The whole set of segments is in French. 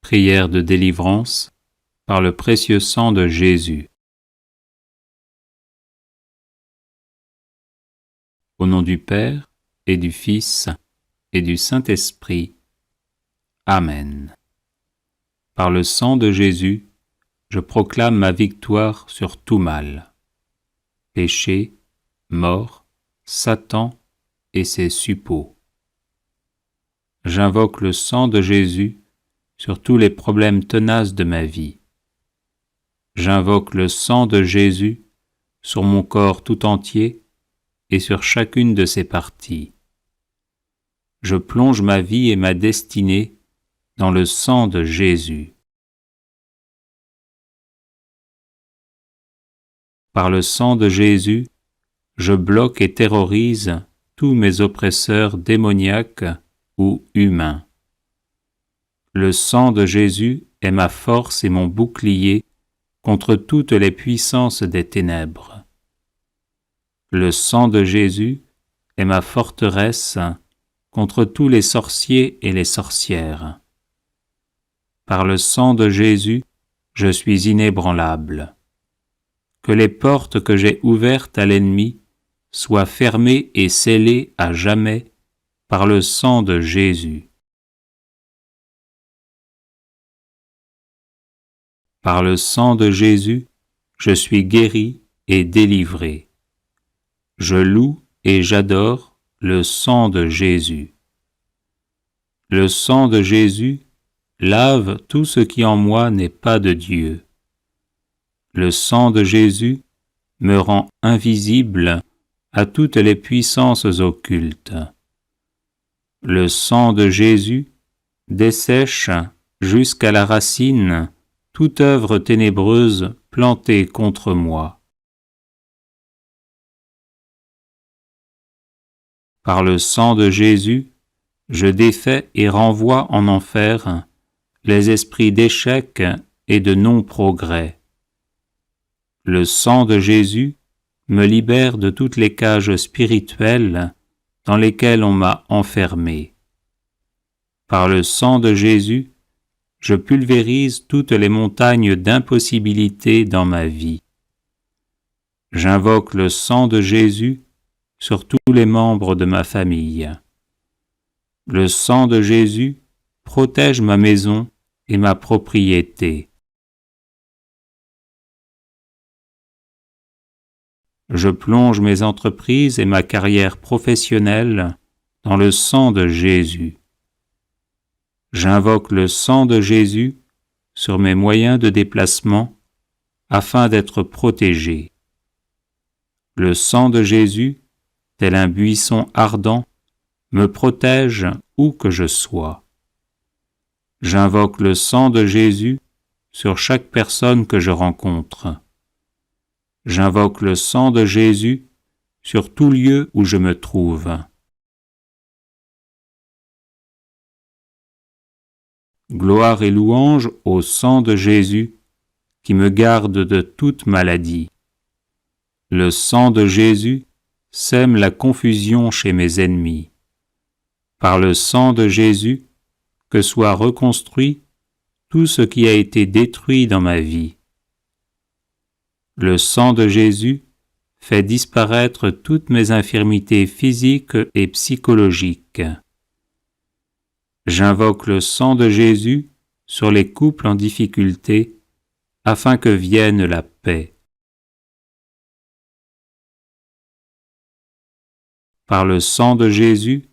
Prière de délivrance par le précieux sang de Jésus. Au nom du Père et du Fils et du Saint-Esprit. Amen. Par le sang de Jésus, je proclame ma victoire sur tout mal. Péché, mort, Satan et ses suppôts. J'invoque le sang de Jésus sur tous les problèmes tenaces de ma vie. J'invoque le sang de Jésus sur mon corps tout entier et sur chacune de ses parties. Je plonge ma vie et ma destinée dans le sang de Jésus. Par le sang de Jésus, je bloque et terrorise tous mes oppresseurs démoniaques ou humains. Le sang de Jésus est ma force et mon bouclier contre toutes les puissances des ténèbres. Le sang de Jésus est ma forteresse contre tous les sorciers et les sorcières. Par le sang de Jésus, je suis inébranlable. Que les portes que j'ai ouvertes à l'ennemi soient fermées et scellées à jamais par le sang de Jésus. Par le sang de Jésus, je suis guéri et délivré. Je loue et j'adore le sang de Jésus. Le sang de Jésus lave tout ce qui en moi n'est pas de Dieu. Le sang de Jésus me rend invisible à toutes les puissances occultes. Le sang de Jésus dessèche jusqu'à la racine toute œuvre ténébreuse plantée contre moi. Par le sang de Jésus, je défais et renvoie en enfer les esprits d'échec et de non-progrès. Le sang de Jésus me libère de toutes les cages spirituelles dans lesquelles on m'a enfermé. Par le sang de Jésus, je pulvérise toutes les montagnes d'impossibilités dans ma vie. J'invoque le sang de Jésus sur tous les membres de ma famille. Le sang de Jésus protège ma maison et ma propriété. Je plonge mes entreprises et ma carrière professionnelle dans le sang de Jésus. J'invoque le sang de Jésus sur mes moyens de déplacement afin d'être protégé. Le sang de Jésus, tel un buisson ardent, me protège où que je sois. J'invoque le sang de Jésus sur chaque personne que je rencontre. J'invoque le sang de Jésus sur tout lieu où je me trouve. Gloire et louange au sang de Jésus qui me garde de toute maladie. Le sang de Jésus sème la confusion chez mes ennemis. Par le sang de Jésus, que soit reconstruit tout ce qui a été détruit dans ma vie. Le sang de Jésus fait disparaître toutes mes infirmités physiques et psychologiques. J'invoque le sang de Jésus sur les couples en difficulté afin que vienne la paix. Par le sang de Jésus,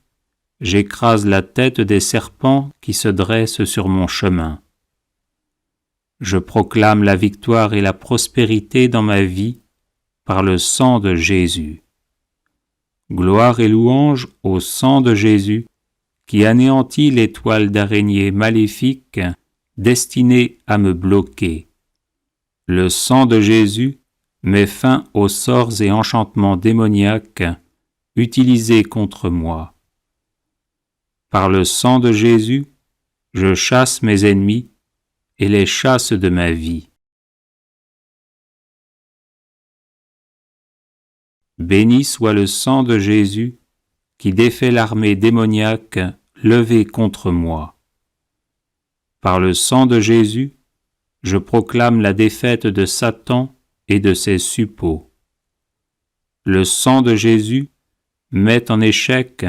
j'écrase la tête des serpents qui se dressent sur mon chemin. Je proclame la victoire et la prospérité dans ma vie par le sang de Jésus. Gloire et louange au sang de Jésus qui anéantit les toiles d'araignée maléfiques destinées à me bloquer. Le sang de Jésus met fin aux sorts et enchantements démoniaques utilisés contre moi. Par le sang de Jésus, je chasse mes ennemis et les chasse de ma vie. Béni soit le sang de Jésus qui défait l'armée démoniaque levée contre moi. Par le sang de Jésus, je proclame la défaite de Satan et de ses suppôts. Le sang de Jésus met en échec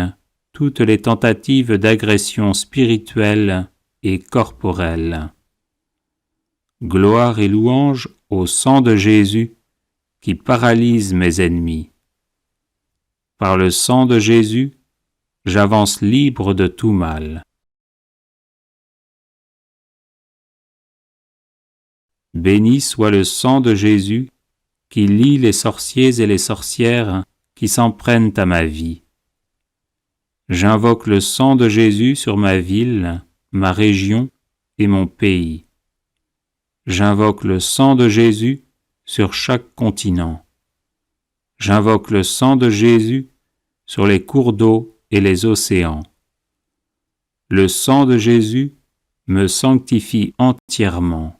toutes les tentatives d'agression spirituelle et corporelle. Gloire et louange au sang de Jésus qui paralyse mes ennemis. Par le sang de Jésus, j'avance libre de tout mal. Béni soit le sang de Jésus qui lie les sorciers et les sorcières qui s'en prennent à ma vie. J'invoque le sang de Jésus sur ma ville, ma région et mon pays. J'invoque le sang de Jésus sur chaque continent. J'invoque le sang de Jésus sur les cours d'eau et les océans. Le sang de Jésus me sanctifie entièrement.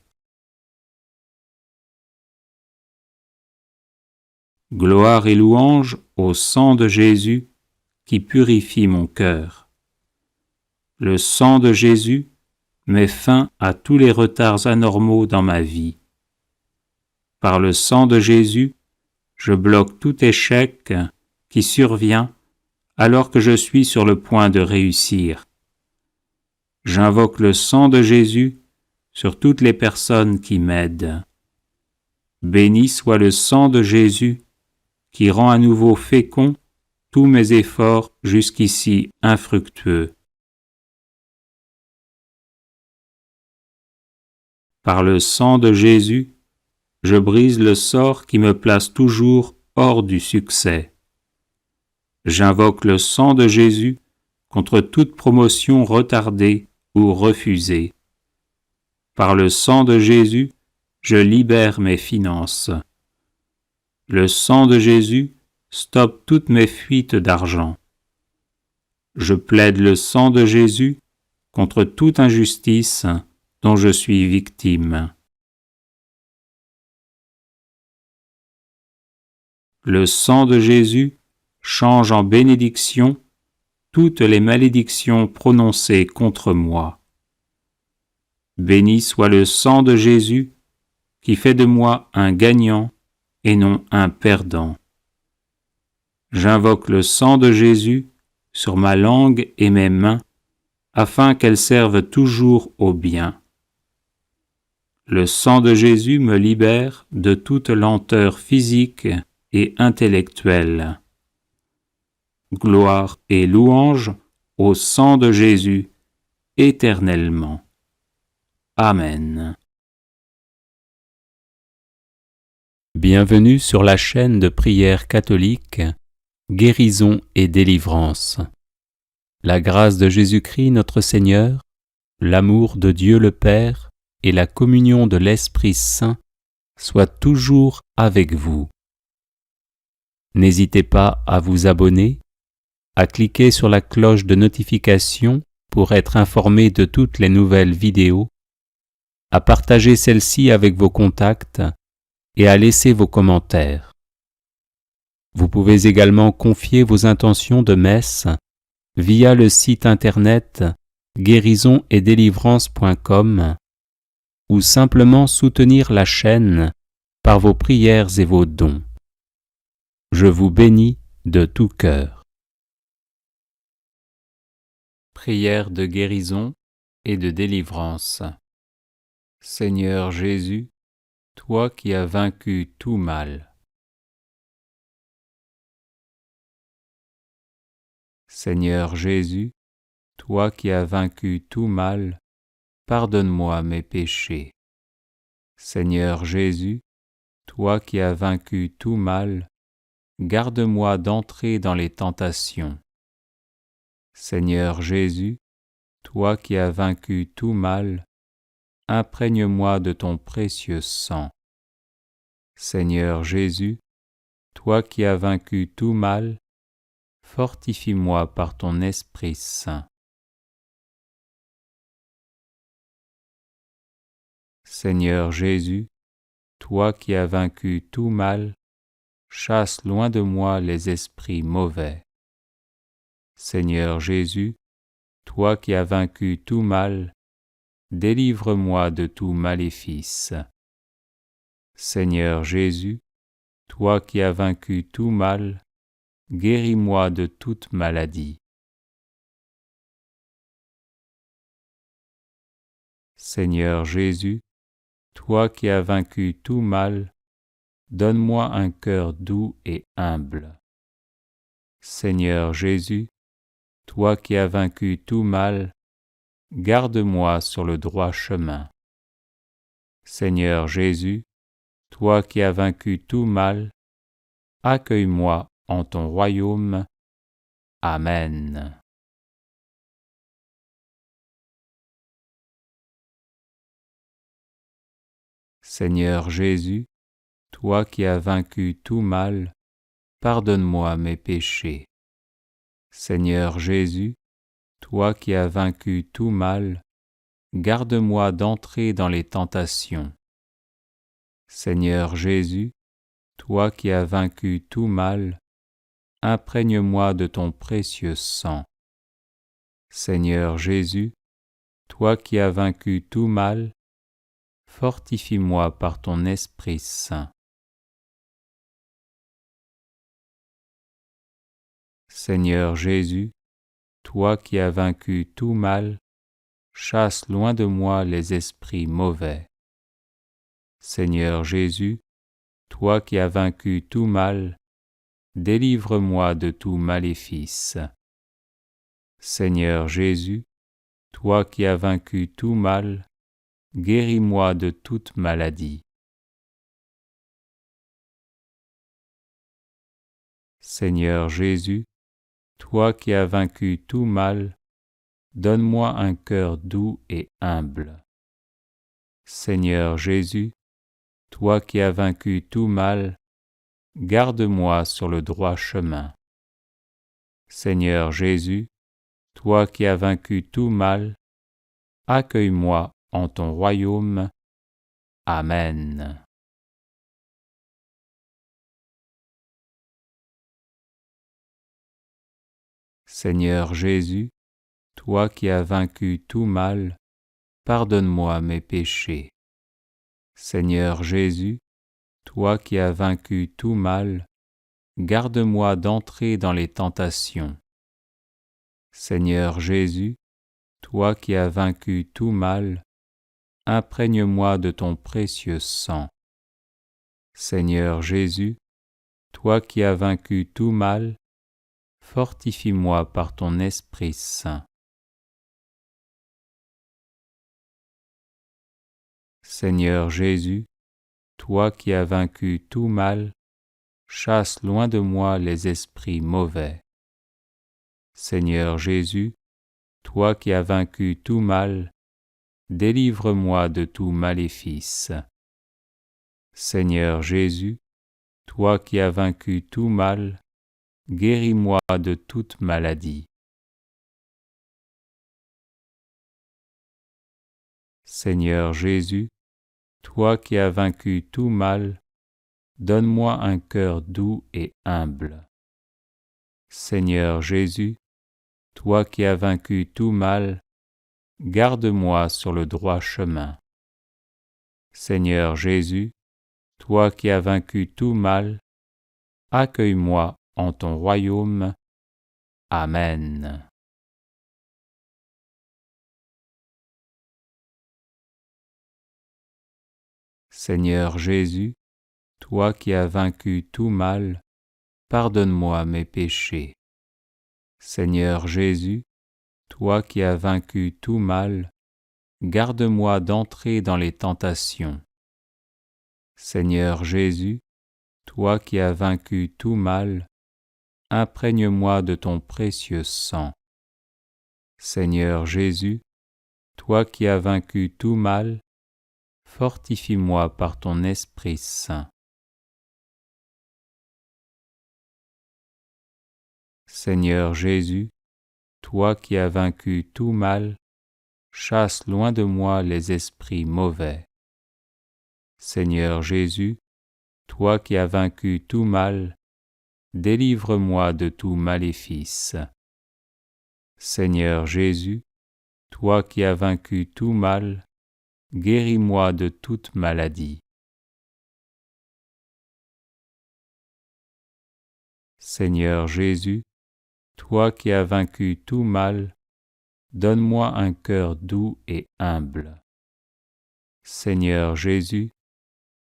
Gloire et louange au sang de Jésus qui purifie mon cœur. Le sang de Jésus met fin à tous les retards anormaux dans ma vie. Par le sang de Jésus, je bloque tout échec qui survient alors que je suis sur le point de réussir. J'invoque le sang de Jésus sur toutes les personnes qui m'aident. Béni soit le sang de Jésus qui rend à nouveau fécond tous mes efforts jusqu'ici infructueux. Par le sang de Jésus, je brise le sort qui me place toujours hors du succès. J'invoque le sang de Jésus contre toute promotion retardée ou refusée. Par le sang de Jésus, je libère mes finances. Le sang de Jésus stoppe toutes mes fuites d'argent. Je plaide le sang de Jésus contre toute injustice dont je suis victime. Le sang de Jésus change en bénédiction toutes les malédictions prononcées contre moi. Béni soit le sang de Jésus qui fait de moi un gagnant et non un perdant. J'invoque le sang de Jésus sur ma langue et mes mains afin qu'elles servent toujours au bien. Le sang de Jésus me libère de toute lenteur physique et intellectuelle. Gloire et louange au sang de Jésus éternellement. Amen. Bienvenue sur la chaîne de prière catholique Guérison et délivrance. La grâce de Jésus-Christ notre Seigneur, l'amour de Dieu le Père et la communion de l'Esprit Saint soient toujours avec vous. N'hésitez pas à vous abonner, à cliquer sur la cloche de notification pour être informé de toutes les nouvelles vidéos, à partager celle-ci avec vos contacts et à laisser vos commentaires. Vous pouvez également confier vos intentions de messe via le site internet guérisonetdélivrance.com ou simplement soutenir la chaîne par vos prières et vos dons. Je vous bénis de tout cœur. Prière de guérison et de délivrance. Seigneur Jésus, toi qui as vaincu tout mal. Seigneur Jésus, toi qui as vaincu tout mal, pardonne-moi mes péchés. Seigneur Jésus, toi qui as vaincu tout mal, garde-moi d'entrer dans les tentations. Seigneur Jésus, toi qui as vaincu tout mal, imprègne-moi de ton précieux sang. Seigneur Jésus, toi qui as vaincu tout mal, fortifie-moi par ton Esprit Saint. Seigneur Jésus, toi qui as vaincu tout mal, chasse loin de moi les esprits mauvais. Seigneur Jésus, toi qui as vaincu tout mal, délivre-moi de tout maléfice. Seigneur Jésus, toi qui as vaincu tout mal, guéris-moi de toute maladie. Seigneur Jésus, toi qui as vaincu tout mal, donne-moi un cœur doux et humble. Seigneur Jésus, toi qui as vaincu tout mal, garde-moi sur le droit chemin. Seigneur Jésus, toi qui as vaincu tout mal, accueille-moi en ton royaume. Amen. Seigneur Jésus, toi qui as vaincu tout mal, pardonne-moi mes péchés. Seigneur Jésus, toi qui as vaincu tout mal, garde-moi d'entrer dans les tentations. Seigneur Jésus, toi qui as vaincu tout mal, imprègne-moi de ton précieux sang. Seigneur Jésus, toi qui as vaincu tout mal, fortifie-moi par ton Esprit Saint. Seigneur Jésus, toi qui as vaincu tout mal, chasse loin de moi les esprits mauvais. Seigneur Jésus, toi qui as vaincu tout mal, délivre-moi de tout maléfice. Seigneur Jésus, toi qui as vaincu tout mal, guéris-moi de toute maladie. Seigneur Jésus, toi qui as vaincu tout mal, donne-moi un cœur doux et humble. Seigneur Jésus, toi qui as vaincu tout mal, garde-moi sur le droit chemin. Seigneur Jésus, toi qui as vaincu tout mal, accueille-moi en ton royaume. Amen. Seigneur Jésus, toi qui as vaincu tout mal, pardonne-moi mes péchés. Seigneur Jésus, toi qui as vaincu tout mal, garde-moi d'entrer dans les tentations. Seigneur Jésus, toi qui as vaincu tout mal, imprègne-moi de ton précieux sang. Seigneur Jésus, toi qui as vaincu tout mal, fortifie-moi par ton Esprit Saint. Seigneur Jésus, toi qui as vaincu tout mal, chasse loin de moi les esprits mauvais. Seigneur Jésus, toi qui as vaincu tout mal, délivre-moi de tout maléfice. Seigneur Jésus, toi qui as vaincu tout mal, guéris-moi de toute maladie. Seigneur Jésus, toi qui as vaincu tout mal, donne-moi un cœur doux et humble. Seigneur Jésus, toi qui as vaincu tout mal, garde-moi sur le droit chemin. Seigneur Jésus, toi qui as vaincu tout mal, accueille-moi en ton royaume. Amen. Seigneur Jésus, toi qui as vaincu tout mal, pardonne-moi mes péchés. Seigneur Jésus, toi qui as vaincu tout mal, garde-moi d'entrer dans les tentations. Seigneur Jésus, toi qui as vaincu tout mal, imprègne-moi de ton précieux sang. Seigneur Jésus, toi qui as vaincu tout mal, fortifie-moi par ton Esprit Saint. Seigneur Jésus, toi qui as vaincu tout mal, chasse loin de moi les esprits mauvais. Seigneur Jésus, toi qui as vaincu tout mal, délivre-moi de tout maléfice. Seigneur Jésus, toi qui as vaincu tout mal, guéris-moi de toute maladie. Seigneur Jésus, toi qui as vaincu tout mal, donne-moi un cœur doux et humble. Seigneur Jésus,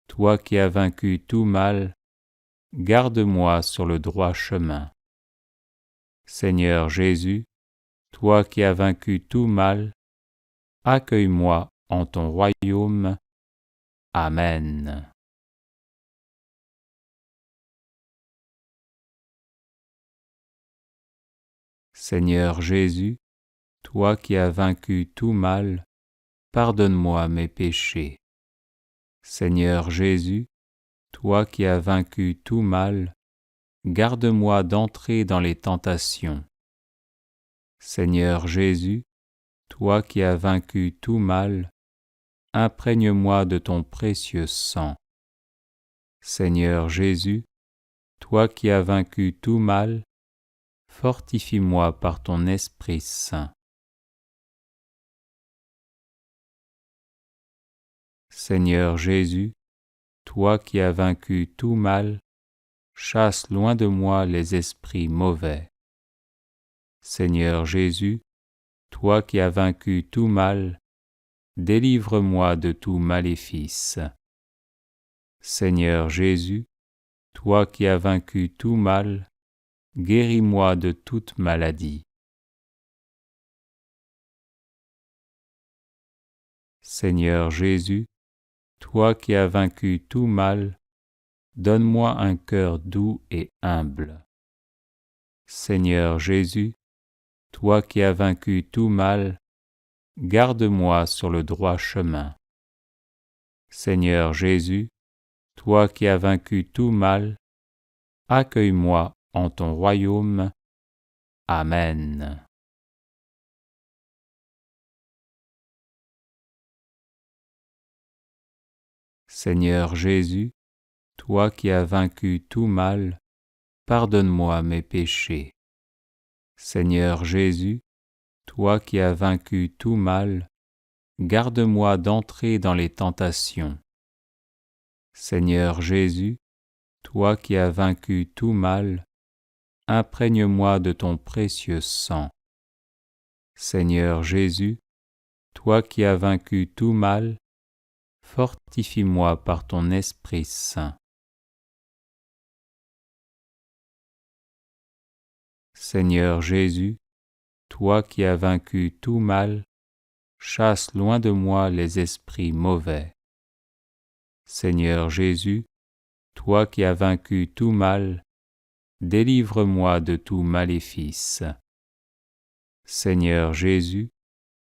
toi qui as vaincu tout mal, garde-moi sur le droit chemin. Seigneur Jésus, toi qui as vaincu tout mal, accueille-moi en ton royaume. Amen. Seigneur Jésus, toi qui as vaincu tout mal, pardonne-moi mes péchés. Seigneur Jésus, toi qui as vaincu tout mal, garde-moi d'entrer dans les tentations. Seigneur Jésus, toi qui as vaincu tout mal, imprègne-moi de ton précieux sang. Seigneur Jésus, toi qui as vaincu tout mal, fortifie-moi par ton Esprit Saint. Seigneur Jésus, toi qui as vaincu tout mal, chasse loin de moi les esprits mauvais. Seigneur Jésus, toi qui as vaincu tout mal, délivre-moi de tout maléfice. Seigneur Jésus, toi qui as vaincu tout mal, guéris-moi de toute maladie. Seigneur Jésus, toi qui as vaincu tout mal, donne-moi un cœur doux et humble. Seigneur Jésus, toi qui as vaincu tout mal, garde-moi sur le droit chemin. Seigneur Jésus, toi qui as vaincu tout mal, accueille-moi en ton royaume. Amen. Seigneur Jésus, toi qui as vaincu tout mal, pardonne-moi mes péchés. Seigneur Jésus, toi qui as vaincu tout mal, garde-moi d'entrer dans les tentations. Seigneur Jésus, toi qui as vaincu tout mal, imprègne-moi de ton précieux sang. Seigneur Jésus, toi qui as vaincu tout mal, fortifie-moi par ton Esprit Saint. Seigneur Jésus, toi qui as vaincu tout mal, chasse loin de moi les esprits mauvais. Seigneur Jésus, toi qui as vaincu tout mal, délivre-moi de tout maléfice. Seigneur Jésus,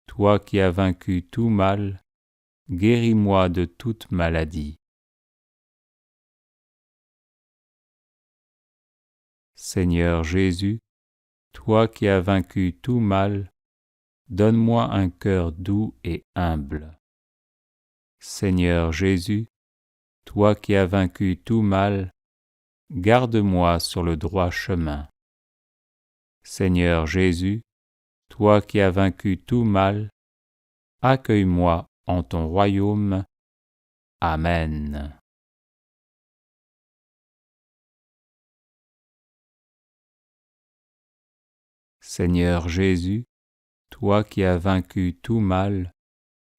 toi qui as vaincu tout mal, guéris-moi de toute maladie. Seigneur Jésus, toi qui as vaincu tout mal, donne-moi un cœur doux et humble. Seigneur Jésus, toi qui as vaincu tout mal, garde-moi sur le droit chemin. Seigneur Jésus, toi qui as vaincu tout mal, accueille-moi en ton royaume. Amen. Seigneur Jésus, toi qui as vaincu tout mal,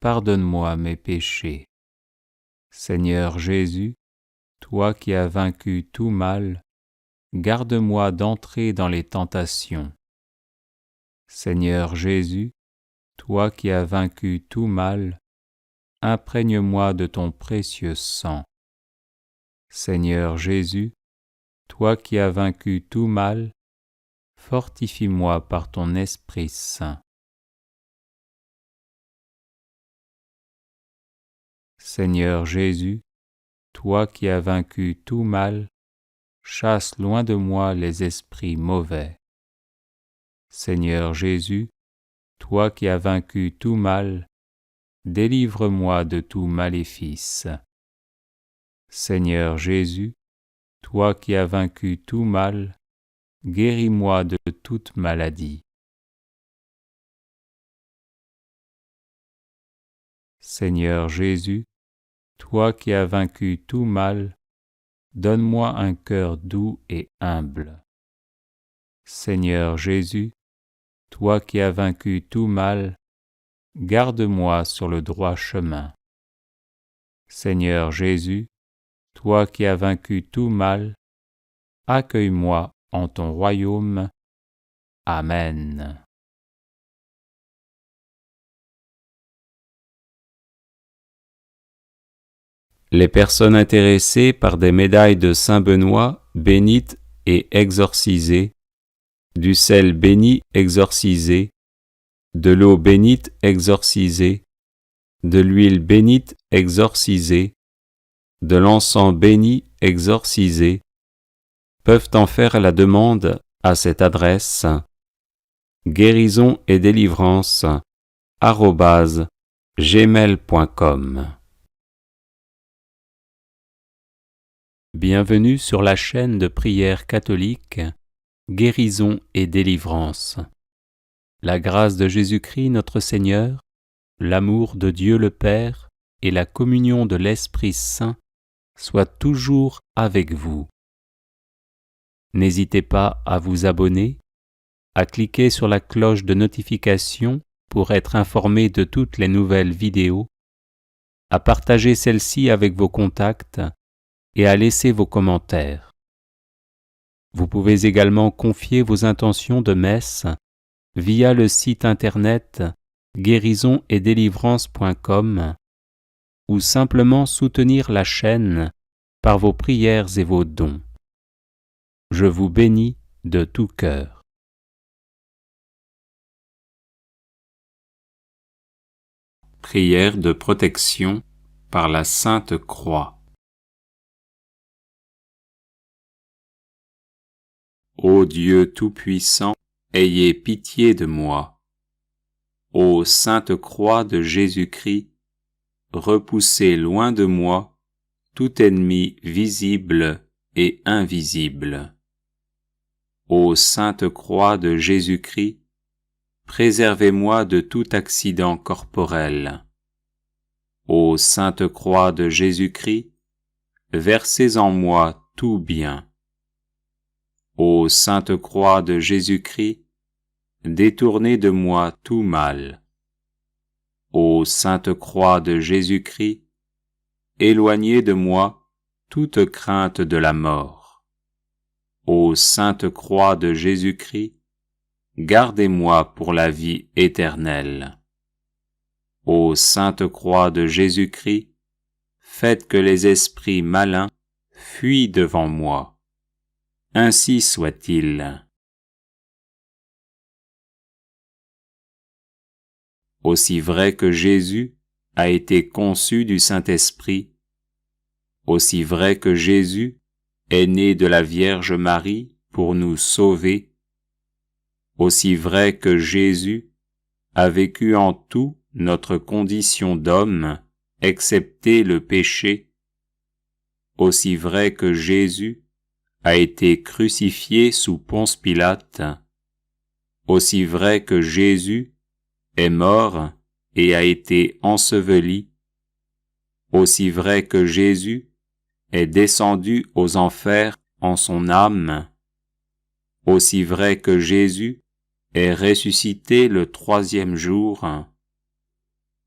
pardonne-moi mes péchés. Seigneur Jésus, toi qui as vaincu tout mal, garde-moi d'entrer dans les tentations. Seigneur Jésus, toi qui as vaincu tout mal, imprègne-moi de ton précieux sang. Seigneur Jésus, toi qui as vaincu tout mal, fortifie-moi par ton Esprit Saint. Seigneur Jésus, toi qui as vaincu tout mal, chasse loin de moi les esprits mauvais. Seigneur Jésus, toi qui as vaincu tout mal, délivre-moi de tout maléfice. Seigneur Jésus, toi qui as vaincu tout mal, guéris-moi de toute maladie. Seigneur Jésus, toi qui as vaincu tout mal, donne-moi un cœur doux et humble. Seigneur Jésus, toi qui as vaincu tout mal, garde-moi sur le droit chemin. Seigneur Jésus, toi qui as vaincu tout mal, accueille-moi en ton royaume. Amen. Les personnes intéressées par des médailles de Saint Benoît bénites et exorcisées, du sel béni exorcisé, de l'eau bénite exorcisée, de l'huile bénite exorcisée, de l'encens béni exorcisé, peuvent en faire la demande à cette adresse guérison et délivrance @gmail.com. Bienvenue sur la chaîne de prière catholique Guérison et délivrance. La grâce de Jésus-Christ notre Seigneur, l'amour de Dieu le Père et la communion de l'Esprit Saint soient toujours avec vous. N'hésitez pas à vous abonner, à cliquer sur la cloche de notification pour être informé de toutes les nouvelles vidéos, à partager celle-ci avec vos contacts et à laisser vos commentaires. Vous pouvez également confier vos intentions de messe via le site internet guérisonetdélivrance.com ou simplement soutenir la chaîne par vos prières et vos dons. Je vous bénis de tout cœur. Prière de protection par la Sainte Croix. Ô Dieu Tout-Puissant, ayez pitié de moi. Ô Sainte Croix de Jésus-Christ, repoussez loin de moi tout ennemi visible et invisible. Ô Sainte Croix de Jésus-Christ, préservez-moi de tout accident corporel. Ô Sainte Croix de Jésus-Christ, versez en moi tout bien. Ô Sainte Croix de Jésus-Christ, détournez de moi tout mal. Ô Sainte Croix de Jésus-Christ, éloignez de moi toute crainte de la mort. Ô Sainte Croix de Jésus-Christ, gardez-moi pour la vie éternelle. Ô Sainte Croix de Jésus-Christ, faites que les esprits malins fuient devant moi. Ainsi soit-il. Aussi vrai que Jésus a été conçu du Saint-Esprit, aussi vrai que Jésus est né de la Vierge Marie pour nous sauver, aussi vrai que Jésus a vécu en tout notre condition d'homme, excepté le péché, aussi vrai que Jésus a été crucifié sous Ponce Pilate, aussi vrai que Jésus est mort et a été enseveli, aussi vrai que Jésus est descendu aux enfers en son âme, aussi vrai que Jésus est ressuscité le 3e jour,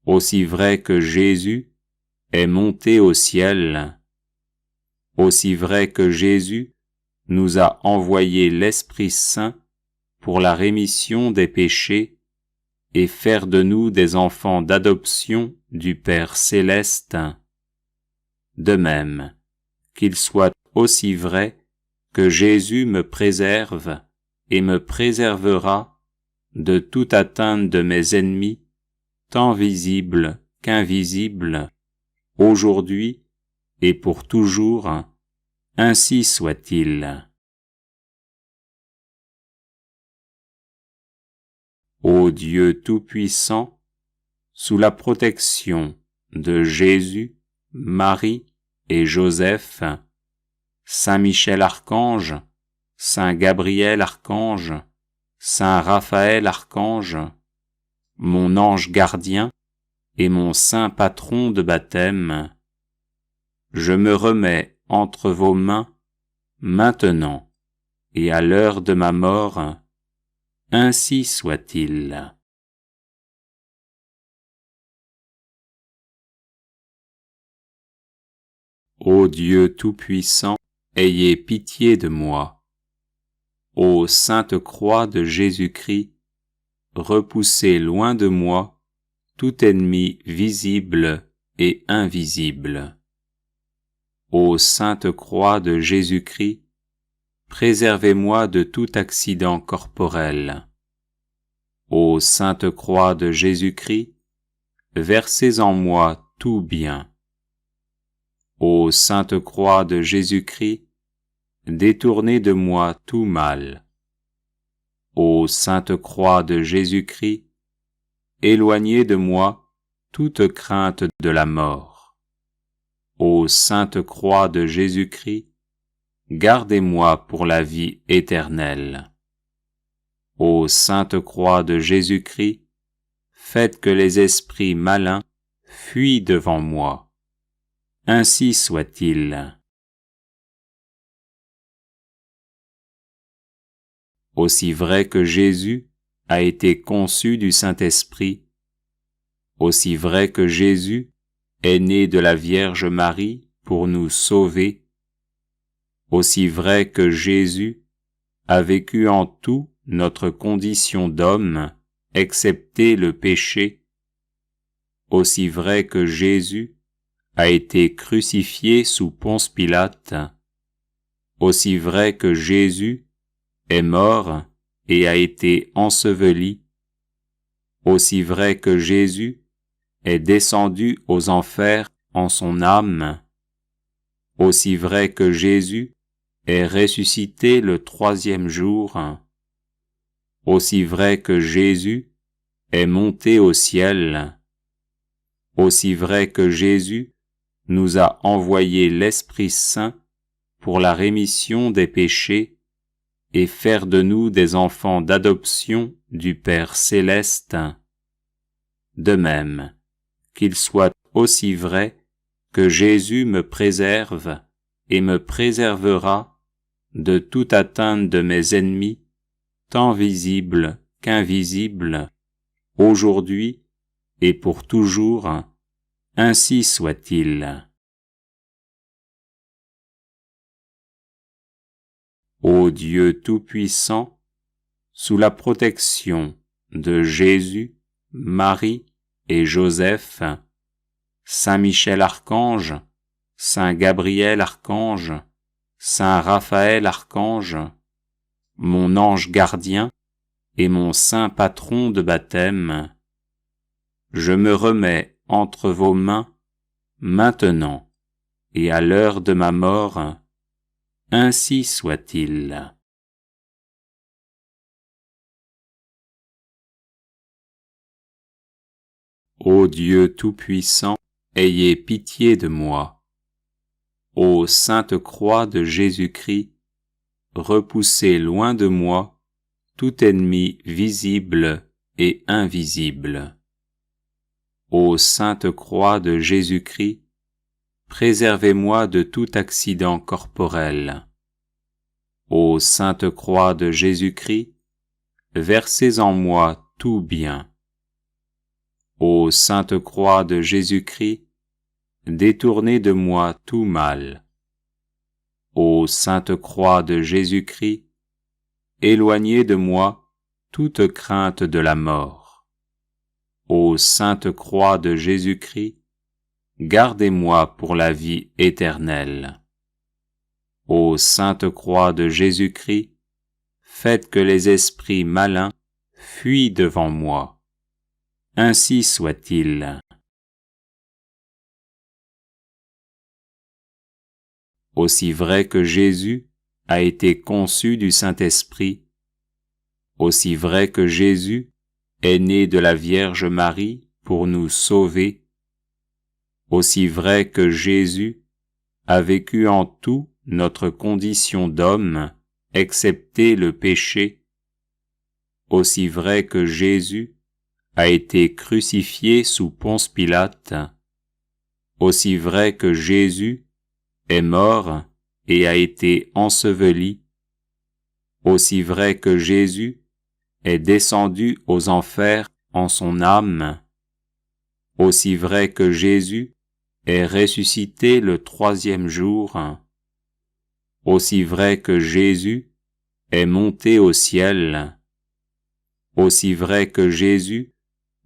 aussi vrai que Jésus est monté au ciel, aussi vrai que Jésus nous a envoyé l'Esprit Saint pour la rémission des péchés et faire de nous des enfants d'adoption du Père céleste. De même, qu'il soit aussi vrai que Jésus me préserve et me préservera de toute atteinte de mes ennemis, tant visibles qu'invisibles, aujourd'hui et pour toujours. Ainsi soit-il. Ô Dieu Tout-Puissant, sous la protection de Jésus, Marie et Joseph, Saint Michel Archange, Saint Gabriel Archange, Saint Raphaël Archange, mon ange gardien, et mon saint patron de baptême, je me remets entre vos mains, maintenant et à l'heure de ma mort, ainsi soit-il. Ô Dieu Tout-Puissant, ayez pitié de moi. Ô sainte croix de Jésus-Christ, repoussez loin de moi tout ennemi visible et invisible. Ô sainte croix de Jésus-Christ, préservez-moi de tout accident corporel. Ô sainte croix de Jésus-Christ, versez en moi tout bien. Ô sainte croix de Jésus-Christ, détournez de moi tout mal. Ô sainte croix de Jésus-Christ, éloignez de moi toute crainte de la mort. Ô sainte croix de Jésus-Christ, gardez-moi pour la vie éternelle. Ô sainte croix de Jésus-Christ, faites que les esprits malins fuient devant moi. Ainsi soit-il. Aussi vrai que Jésus a été conçu du Saint-Esprit, aussi vrai que Jésus est né de la Vierge Marie pour nous sauver, aussi vrai que Jésus a vécu en tout notre condition d'homme, excepté le péché, aussi vrai que Jésus a été crucifié sous Ponce Pilate, aussi vrai que Jésus est mort et a été enseveli, aussi vrai que Jésus est descendu aux enfers en son âme, aussi vrai que Jésus est ressuscité le 3e jour, aussi vrai que Jésus est monté au ciel, aussi vrai que Jésus nous a envoyé l'Esprit Saint pour la rémission des péchés et faire de nous des enfants d'adoption du Père céleste, de même qu'il soit aussi vrai que Jésus me préserve et me préservera de toute atteinte de mes ennemis, tant visibles qu'invisibles, aujourd'hui et pour toujours, ainsi soit-il. Ô Dieu Tout-Puissant, sous la protection de Jésus, Marie et Joseph, Saint Michel Archange, Saint Gabriel Archange, Saint Raphaël Archange, mon ange gardien et mon saint patron de baptême, je me remets entre vos mains, maintenant et à l'heure de ma mort, ainsi soit-il. Ô Dieu Tout-Puissant, ayez pitié de moi. Ô sainte croix de Jésus-Christ, repoussez loin de moi tout ennemi visible et invisible. Ô sainte croix de Jésus-Christ, préservez-moi de tout accident corporel. Ô sainte croix de Jésus-Christ, versez en moi tout bien. Ô sainte croix de Jésus-Christ, détournez de moi tout mal. Ô sainte croix de Jésus-Christ, éloignez de moi toute crainte de la mort. Ô sainte croix de Jésus-Christ, gardez-moi pour la vie éternelle. Ô sainte croix de Jésus-Christ, faites que les esprits malins fuient devant moi. Ainsi soit-il. Aussi vrai que Jésus a été conçu du Saint-Esprit, aussi vrai que Jésus est né de la Vierge Marie pour nous sauver, aussi vrai que Jésus a vécu en tout notre condition d'homme, excepté le péché, aussi vrai que Jésus a été crucifié sous Ponce Pilate, aussi vrai que Jésus est mort et a été enseveli, aussi vrai que Jésus est descendu aux enfers en son âme, aussi vrai que Jésus est ressuscité le 3e jour, aussi vrai que Jésus est monté au ciel, aussi vrai que Jésus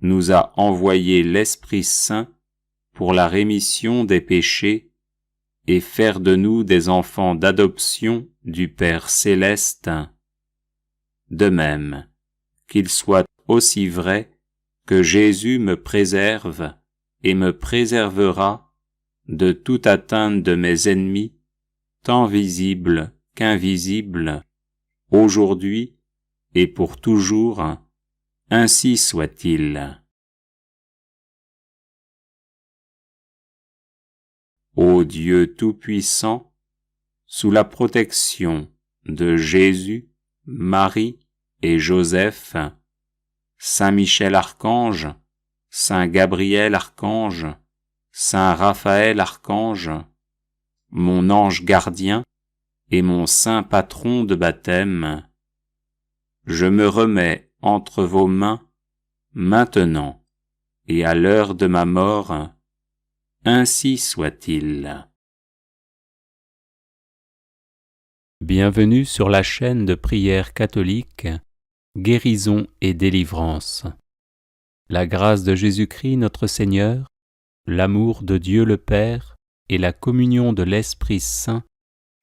nous a envoyé l'Esprit Saint pour la rémission des péchés et faire de nous des enfants d'adoption du Père céleste, de même qu'il soit aussi vrai que Jésus me préserve et me préservera de toute atteinte de mes ennemis, tant visibles qu'invisibles, aujourd'hui et pour toujours, ainsi soit-il. Ô Dieu Tout-Puissant, sous la protection de Jésus, Marie et Joseph, Saint Michel Archange, Saint Gabriel Archange, Saint Raphaël Archange, mon ange gardien et mon saint patron de baptême, je me remets entre vos mains maintenant et à l'heure de ma mort, ainsi soit-il. Bienvenue sur la chaîne de prière catholique, Guérison et délivrance. La grâce de Jésus-Christ notre Seigneur, l'amour de Dieu le Père et la communion de l'Esprit Saint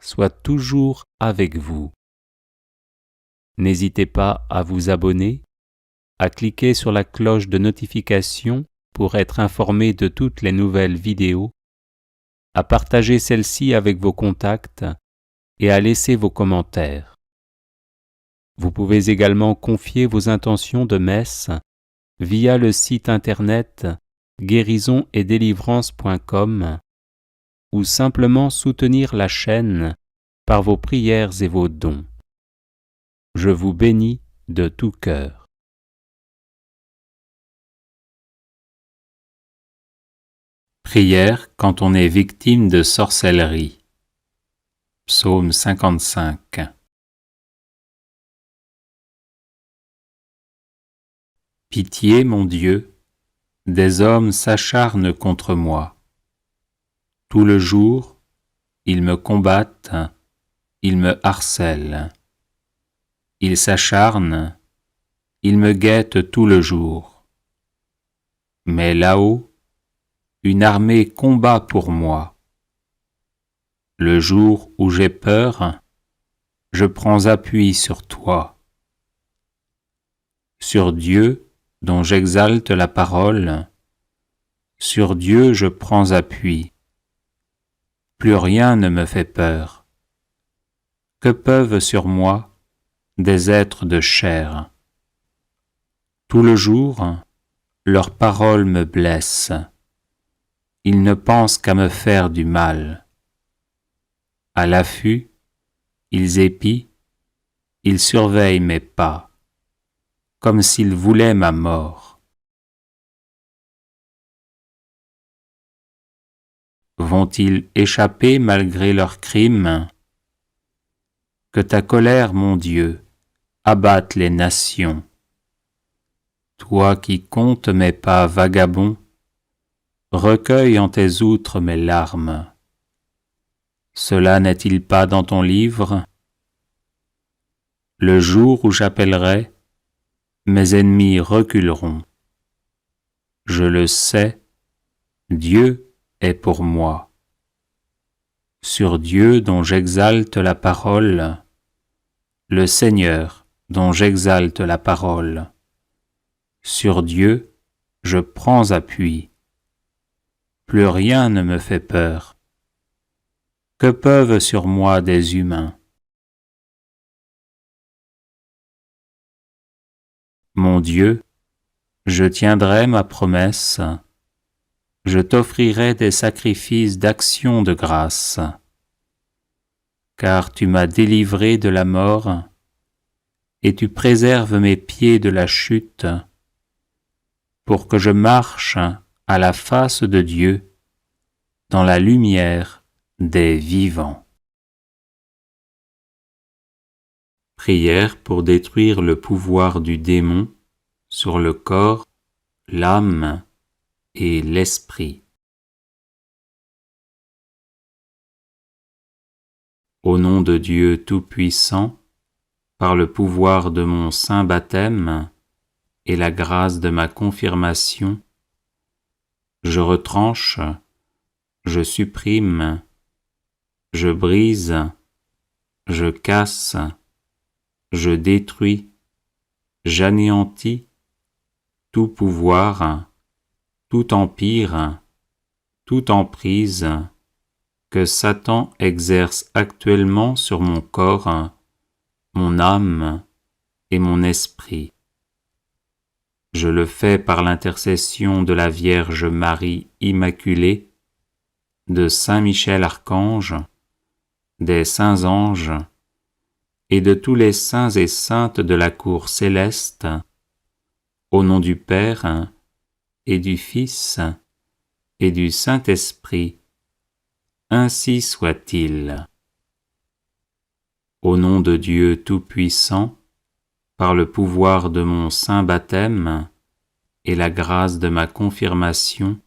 soient toujours avec vous. N'hésitez pas à vous abonner, à cliquer sur la cloche de notification pour être informé de toutes les nouvelles vidéos, à partager celle-ci avec vos contacts et à laisser vos commentaires. Vous pouvez également confier vos intentions de messe via le site internet guérisonetdélivrance.com ou simplement soutenir la chaîne par vos prières et vos dons. Je vous bénis de tout cœur. Prière quand on est victime de sorcellerie. Psaume 55. Pitié, mon Dieu, des hommes s'acharnent contre moi. Tout le jour, ils me combattent, ils me harcèlent. Ils s'acharnent, ils me guettent tout le jour. Mais là-haut, une armée combat pour moi. Le jour où j'ai peur, je prends appui sur toi. Sur Dieu, dont j'exalte la parole, sur Dieu je prends appui. Plus rien ne me fait peur. Que peuvent sur moi des êtres de chair? Tout le jour, leurs paroles me blessent. Ils ne pensent qu'à me faire du mal. À l'affût, ils épient, ils surveillent mes pas, comme s'ils voulaient ma mort. Vont-ils échapper malgré leurs crimes? Que ta colère, mon Dieu, abatte les nations. Toi qui comptes mes pas vagabonds, recueille en tes outres mes larmes. Cela n'est-il pas dans ton livre? Le jour où j'appellerai, mes ennemis reculeront. Je le sais, Dieu est pour moi. Sur Dieu dont j'exalte la parole, le Seigneur dont j'exalte la parole, sur Dieu je prends appui. Plus rien ne me fait peur. Que peuvent sur moi des humains? Mon Dieu, je tiendrai ma promesse, je t'offrirai des sacrifices d'action de grâce, car tu m'as délivré de la mort, et tu préserves mes pieds de la chute. pour que je marche à la face de Dieu dans la lumière des vivants. Prière pour détruire le pouvoir du démon sur le corps, l'âme et l'esprit. Au nom de Dieu Tout-Puissant, par le pouvoir de mon saint baptême et la grâce de ma confirmation, je retranche, je supprime, je brise, je casse, je détruis, j'anéantis tout pouvoir, tout empire, toute emprise que Satan exerce actuellement sur mon corps, mon âme et mon esprit. Je le fais par l'intercession de la Vierge Marie Immaculée, de Saint Michel Archange, des saints anges et de tous les saints et saintes de la cour céleste, au nom du Père et du Fils et du Saint-Esprit, ainsi soit-il. Au nom de Dieu Tout-Puissant, par le pouvoir de mon saint baptême et la grâce de ma confirmation,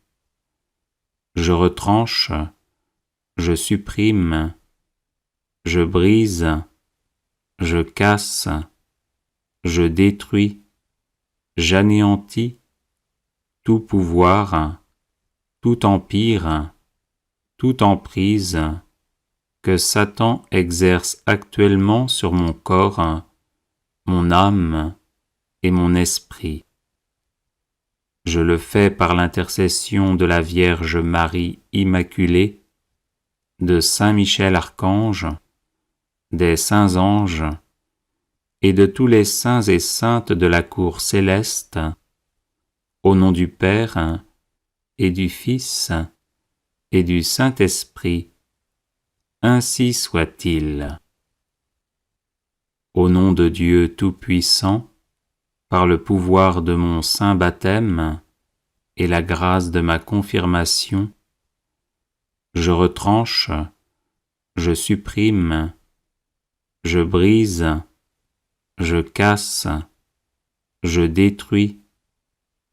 je retranche, je supprime, je brise, je casse, je détruis, j'anéantis tout pouvoir, tout empire, toute emprise que Satan exerce actuellement sur mon corps, mon âme et mon esprit. Je le fais par l'intercession de la Vierge Marie Immaculée, de Saint Michel Archange, des saints anges et de tous les saints et saintes de la cour céleste, au nom du Père et du Fils et du Saint-Esprit, ainsi soit-il. Au nom de Dieu Tout-Puissant, par le pouvoir de mon saint baptême et la grâce de ma confirmation, je retranche, je supprime, je brise, je casse, je détruis,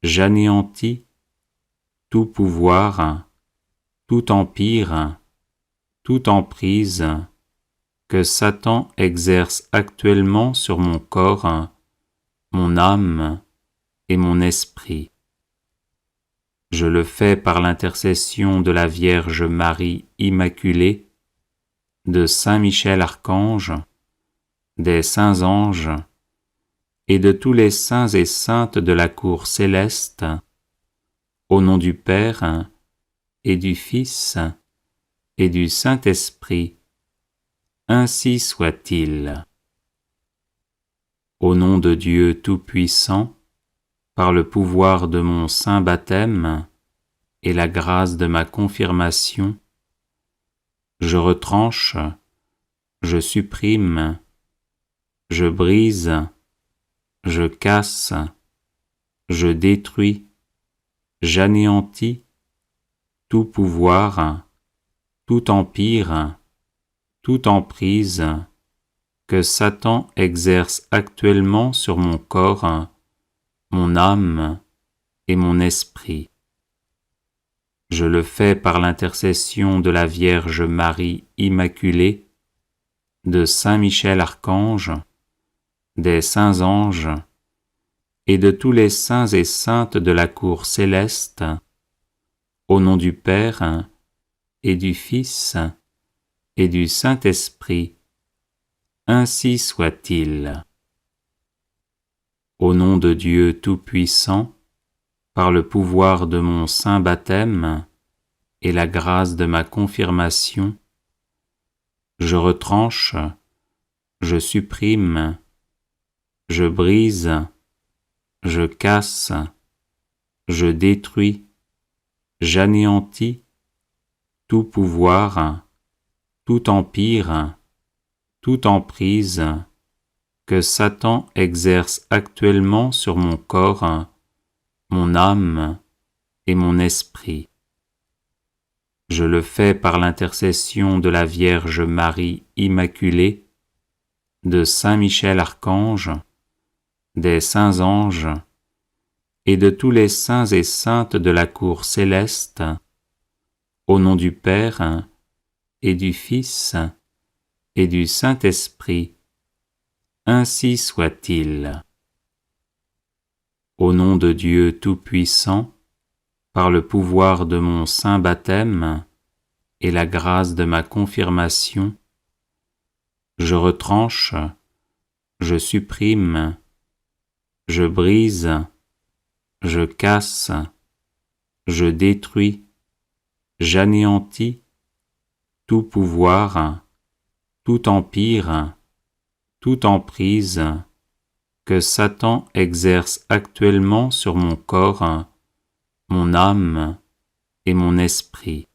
j'anéantis tout pouvoir, tout empire, toute emprise que Satan exerce actuellement sur mon corps, mon âme et mon esprit. Je le fais par l'intercession de la Vierge Marie Immaculée, de Saint Michel Archange, des saints anges et de tous les saints et saintes de la cour céleste, au nom du Père et du Fils et du Saint-Esprit, ainsi soit-il. Au nom de Dieu Tout-Puissant, par le pouvoir de mon saint baptême et la grâce de ma confirmation, je retranche, je supprime, je brise, je casse, je détruis, j'anéantis tout pouvoir, tout empire, toute emprise que Satan exerce actuellement sur mon corps, mon âme et mon esprit. Je le fais par l'intercession de la Vierge Marie Immaculée, de Saint Michel Archange, des saints anges et de tous les saints et saintes de la cour céleste, au nom du Père et du Fils et du Saint-Esprit, ainsi soit-il. Au nom de Dieu Tout-Puissant, par le pouvoir de mon saint baptême et la grâce de ma confirmation, je retranche, je supprime, je brise, je casse, je détruis, j'anéantis tout pouvoir, tout empire, toute emprise que Satan exerce actuellement sur mon corps, mon âme et mon esprit. Je le fais par l'intercession de la Vierge Marie Immaculée, de Saint Michel Archange, des saints anges et de tous les saints et saintes de la cour céleste, au nom du Père et du Fils et du Saint-Esprit, ainsi soit-il. Au nom de Dieu Tout-Puissant, par le pouvoir de mon saint baptême et la grâce de ma confirmation, je retranche, je supprime, je brise, je casse, je détruis, j'anéantis tout pouvoir, tout empire, toute emprise que Satan exerce actuellement sur mon corps, mon âme et mon esprit.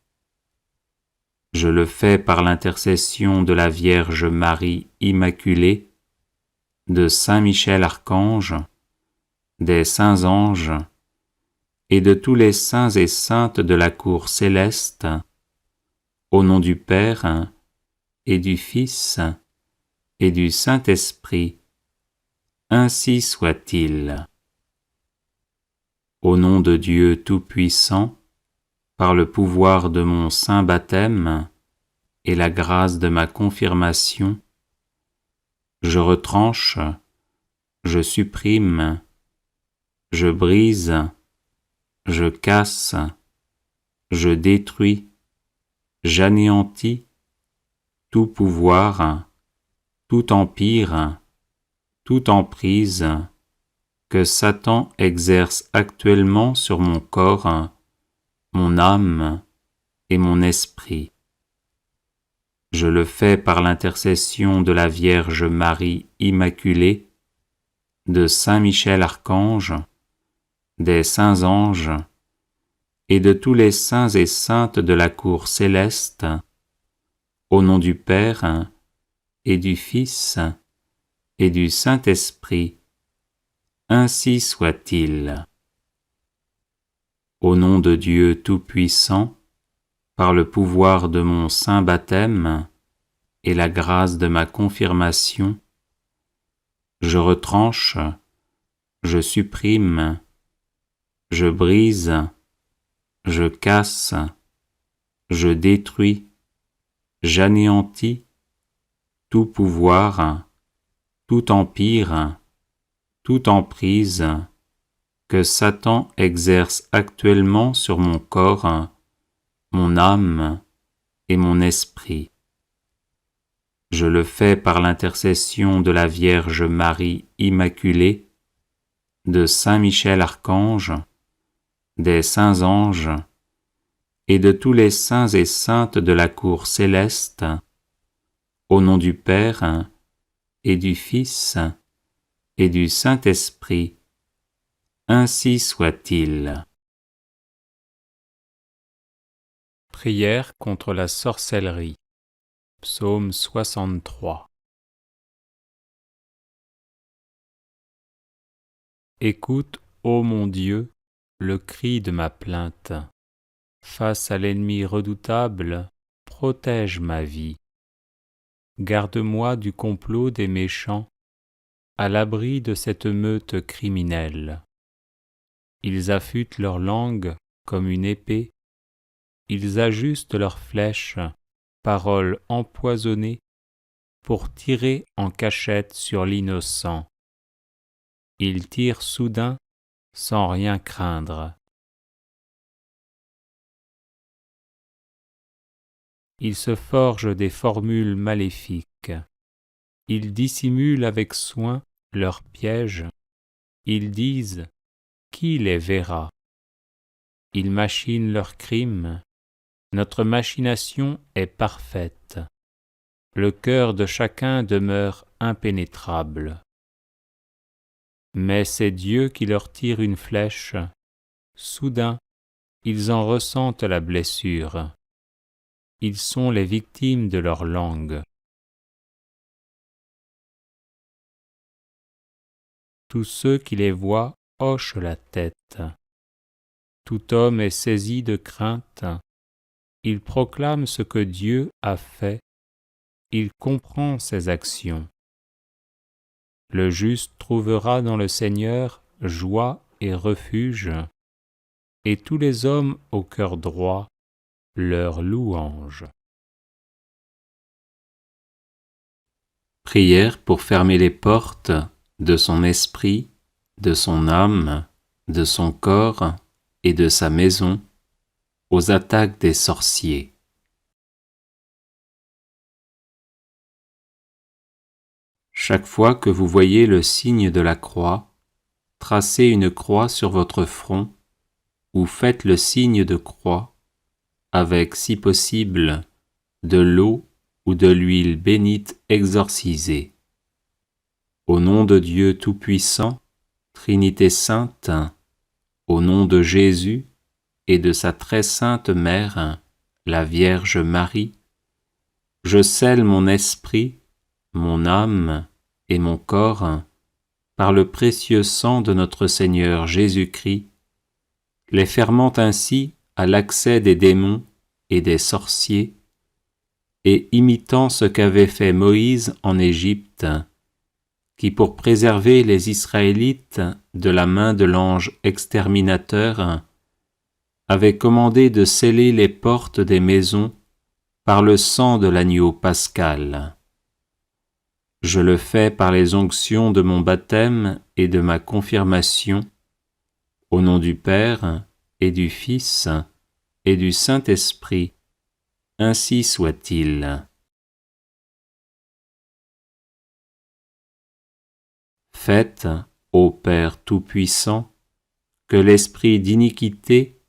Je le fais par l'intercession de la Vierge Marie Immaculée, de Saint Michel Archange, des saints anges et de tous les saints et saintes de la cour céleste, au nom du Père et du Fils et du Saint-Esprit, ainsi soit-il. Au nom de Dieu Tout-Puissant, par le pouvoir de mon saint baptême et la grâce de ma confirmation, je retranche, je supprime, je brise, je casse, je détruis, j'anéantis tout pouvoir, tout empire, toute emprise que Satan exerce actuellement sur mon corps, mon âme et mon esprit. Je le fais par l'intercession de la Vierge Marie Immaculée, de Saint Michel Archange, des saints anges et de tous les saints et saintes de la cour céleste, au nom du Père et du Fils et du Saint-Esprit, ainsi soit-il. Au nom de Dieu Tout-Puissant, par le pouvoir de mon saint baptême et la grâce de ma confirmation, je retranche, je supprime, je brise, je casse, je détruis, j'anéantis tout pouvoir, tout empire, toute emprise que Satan exerce actuellement sur mon corps, mon âme et mon esprit. Je le fais par l'intercession de la Vierge Marie Immaculée, de Saint Michel Archange, des saints anges et de tous les saints et saintes de la cour céleste, au nom du Père et du Fils et du Saint-Esprit, ainsi soit-il. Prière contre la sorcellerie. Psaume 63. Écoute, ô mon Dieu, le cri de ma plainte. Face à l'ennemi redoutable, protège ma vie. Garde-moi du complot des méchants, à l'abri de cette meute criminelle. Ils affûtent leur langue comme une épée, ils ajustent leurs flèches, paroles empoisonnées, pour tirer en cachette sur l'innocent. Ils tirent soudain, sans rien craindre. Ils se forgent des formules maléfiques. Ils dissimulent avec soin leurs pièges. Ils disent « Qui les verra ?» Ils machinent leurs crimes. Notre machination est parfaite. Le cœur de chacun demeure impénétrable. Mais c'est Dieu qui leur tire une flèche. Soudain, ils en ressentent la blessure. Ils sont les victimes de leur langue. Tous ceux qui les voient hochent la tête. Tout homme est saisi de crainte. Il proclame ce que Dieu a fait. Il comprend ses actions. Le juste trouvera dans le Seigneur joie et refuge, et tous les hommes au cœur droit leur louange. Prière pour fermer les portes de son esprit, de son âme, de son corps et de sa maison aux attaques des sorciers. Chaque fois que vous voyez le signe de la croix, tracez une croix sur votre front ou faites le signe de croix avec, si possible, de l'eau ou de l'huile bénite exorcisée. Au nom de Dieu Tout-Puissant, Trinité Sainte, au nom de Jésus et de sa très sainte Mère, la Vierge Marie, je scelle mon esprit, mon âme et mon corps par le précieux sang de notre Seigneur Jésus-Christ, les fermant ainsi à l'accès des démons et des sorciers, et imitant ce qu'avait fait Moïse en Égypte, qui pour préserver les Israélites de la main de l'ange exterminateur, avait commandé de sceller les portes des maisons par le sang de l'agneau pascal. Je le fais par les onctions de mon baptême et de ma confirmation, au nom du Père et du Fils et du Saint-Esprit, ainsi soit-il. Faites, ô Père Tout-Puissant, que l'esprit d'iniquité,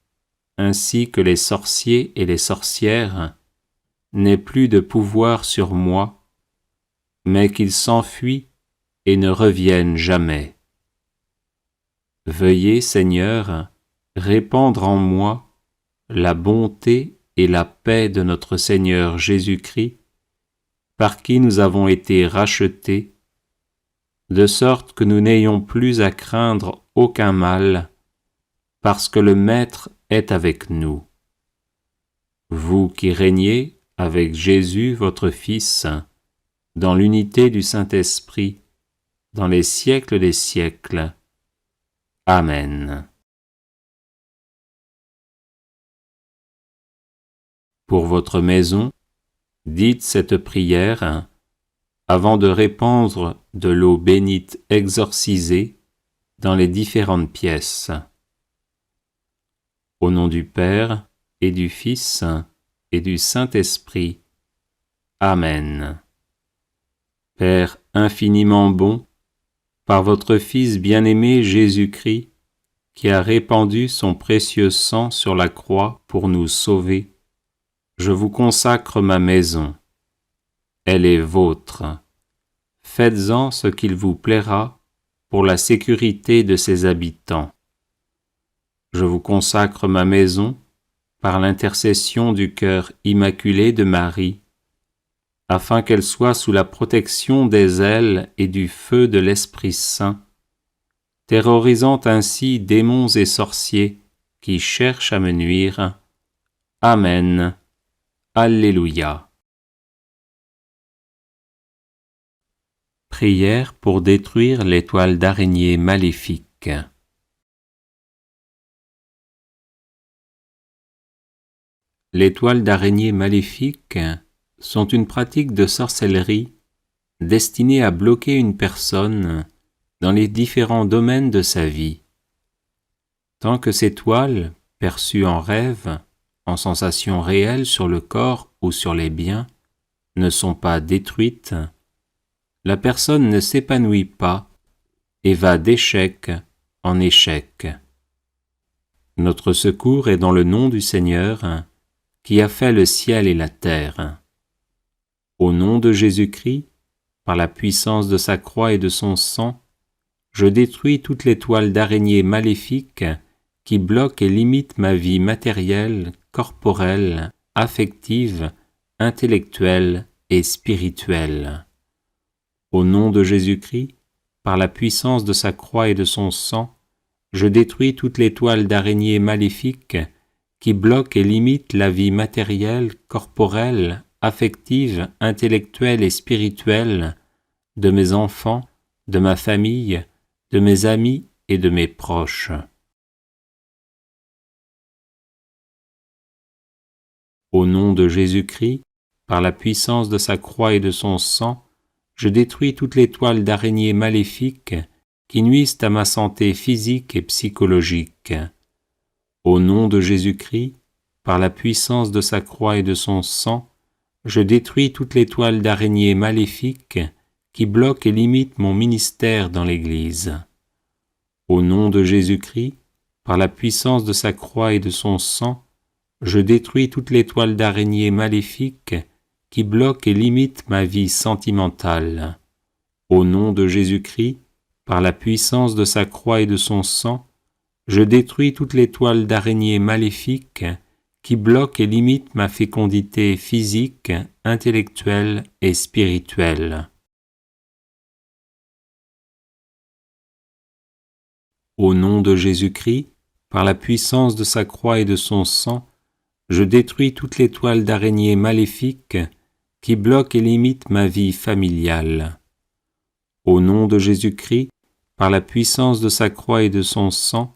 ainsi que les sorciers et les sorcières, n'ait plus de pouvoir sur moi, mais qu'il s'enfuit et ne revienne jamais. Veuillez, Seigneur, répandre en moi la bonté et la paix de notre Seigneur Jésus-Christ, par qui nous avons été rachetés, de sorte que nous n'ayons plus à craindre aucun mal, parce que le Maître est avec nous. Vous qui régnez avec Jésus votre Fils, dans l'unité du Saint-Esprit, dans les siècles des siècles. Amen. Pour votre maison, dites cette prière avant de répandre de l'eau bénite exorcisée dans les différentes pièces. Au nom du Père et du Fils et du Saint-Esprit. Amen. Père infiniment bon, par votre Fils bien-aimé Jésus-Christ, qui a répandu son précieux sang sur la croix pour nous sauver, je vous consacre ma maison. Elle est vôtre. Faites-en ce qu'il vous plaira pour la sécurité de ses habitants. Je vous consacre ma maison par l'intercession du cœur immaculé de Marie, afin qu'elle soit sous la protection des ailes et du feu de l'Esprit Saint, terrorisant ainsi démons et sorciers qui cherchent à me nuire. Amen. Alléluia. Prière pour détruire les toiles d'araignée maléfiques. Les toiles d'araignée maléfiques sont une pratique de sorcellerie destinée à bloquer une personne dans les différents domaines de sa vie. Tant que ces toiles, perçues en rêve, en sensations réelles sur le corps ou sur les biens, ne sont pas détruites, la personne ne s'épanouit pas et va d'échec en échec. Notre secours est dans le nom du Seigneur, qui a fait le ciel et la terre. Au nom de Jésus-Christ, par la puissance de sa croix et de son sang, je détruis toutes les toiles d'araignée maléfiques qui bloquent et limitent ma vie matérielle, corporelle, affective, intellectuelle et spirituelle. Au nom de Jésus-Christ, par la puissance de sa croix et de son sang, je détruis toutes les toiles d'araignées maléfiques qui bloquent et limitent la vie matérielle, corporelle, affective, intellectuelle et spirituelle de mes enfants, de ma famille, de mes amis et de mes proches. Au nom de Jésus-Christ, par la puissance de sa croix et de son sang, je détruis toutes les toiles d'araignées maléfiques qui nuisent à ma santé physique et psychologique. Au nom de Jésus-Christ, par la puissance de sa croix et de son sang, je détruis toutes les toiles d'araignées maléfiques qui bloquent et limitent mon ministère dans l'Église. Au nom de Jésus-Christ, par la puissance de sa croix et de son sang, je détruis toutes les toiles d'araignées maléfiques qui bloquent et limitent ma vie sentimentale. Au nom de Jésus-Christ, par la puissance de sa croix et de son sang, je détruis toutes les toiles d'araignées maléfiques qui bloquent et limitent ma fécondité physique, intellectuelle et spirituelle. Au nom de Jésus-Christ, par la puissance de sa croix et de son sang, je détruis toutes les toiles d'araignées maléfiques qui bloquent et limitent ma vie familiale. Au nom de Jésus-Christ, par la puissance de sa croix et de son sang,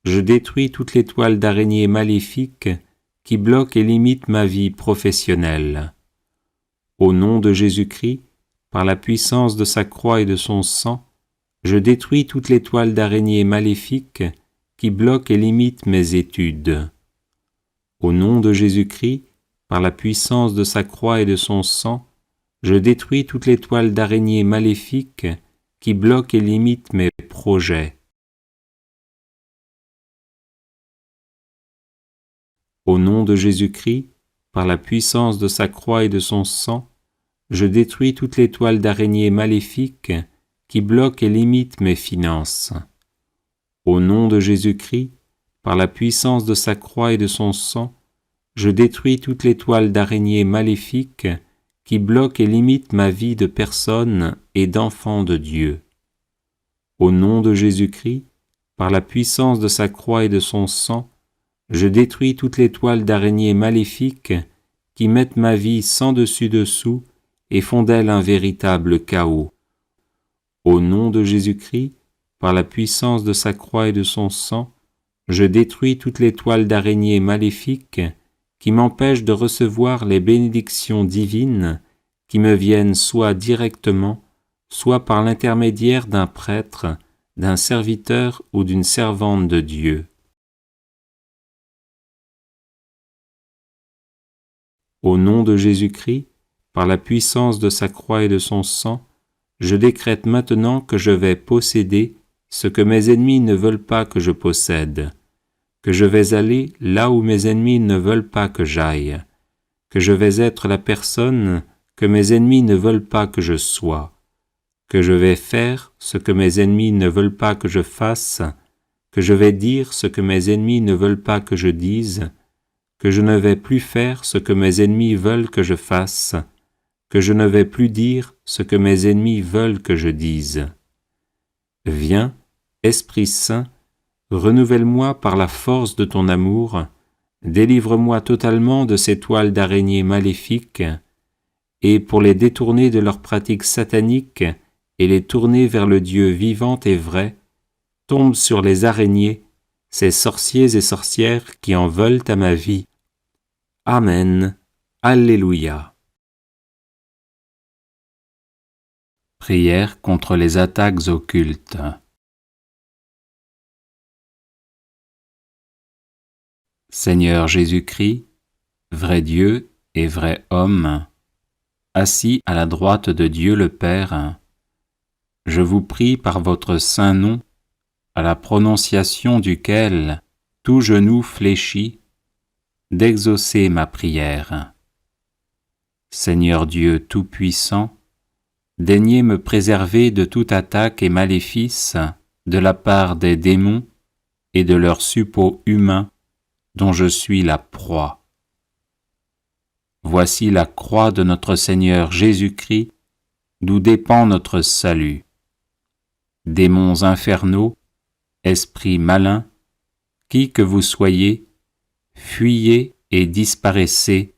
je détruis toutes les toiles d'araignées maléfiques qui bloquent et limitent ma vie professionnelle. Au nom de Jésus-Christ, par la puissance de sa croix et de son sang, je détruis toutes les toiles d'araignées maléfiques qui bloquent et limitent mes études. Au nom de Jésus-Christ, par la puissance de sa croix et de son sang, je détruis toutes les toiles d'araignées maléfiques qui bloquent et limitent mes projets. Au nom de Jésus-Christ, par la puissance de sa croix et de son sang, je détruis toutes les toiles d'araignées maléfiques qui bloquent et limitent mes finances. Au nom de Jésus-Christ, par la puissance de sa croix et de son sang, je détruis toutes les toiles d'araignées maléfiques qui bloquent et limitent ma vie de personne et d'enfant de Dieu. Au nom de Jésus-Christ, par la puissance de sa croix et de son sang, je détruis toutes les toiles d'araignées maléfiques qui mettent ma vie sans dessus-dessous et font d'elle un véritable chaos. Au nom de Jésus-Christ, par la puissance de sa croix et de son sang, je détruis toutes les toiles d'araignées maléfiques qui m'empêchent de recevoir les bénédictions divines qui me viennent soit directement, soit par l'intermédiaire d'un prêtre, d'un serviteur ou d'une servante de Dieu. Au nom de Jésus-Christ, par la puissance de sa croix et de son sang, je décrète maintenant que je vais posséder ce que mes ennemis ne veulent pas que je possède, que je vais aller là où mes ennemis ne veulent pas que j'aille, que je vais être la personne que mes ennemis ne veulent pas que je sois, que je vais faire ce que mes ennemis ne veulent pas que je fasse, que je vais dire ce que mes ennemis ne veulent pas que je dise, que je ne vais plus faire ce que mes ennemis veulent que je fasse, que je ne vais plus dire ce que mes ennemis veulent que je dise. Viens, Esprit Saint, renouvelle-moi par la force de ton amour, délivre-moi totalement de ces toiles d'araignées maléfiques, et pour les détourner de leurs pratiques sataniques et les tourner vers le Dieu vivant et vrai, tombe sur les araignées, ces sorciers et sorcières qui en veulent à ma vie. Amen. Alléluia. Prière contre les attaques occultes. Seigneur Jésus-Christ, vrai Dieu et vrai homme, assis à la droite de Dieu le Père, je vous prie par votre saint nom, à la prononciation duquel tout genou fléchit, d'exaucer ma prière. Seigneur Dieu Tout-Puissant, daignez me préserver de toute attaque et maléfice de la part des démons et de leurs suppôts humains dont je suis la proie. Voici la croix de notre Seigneur Jésus-Christ, d'où dépend notre salut. Démons infernaux, esprit malin, qui que vous soyez, fuyez et disparaissez,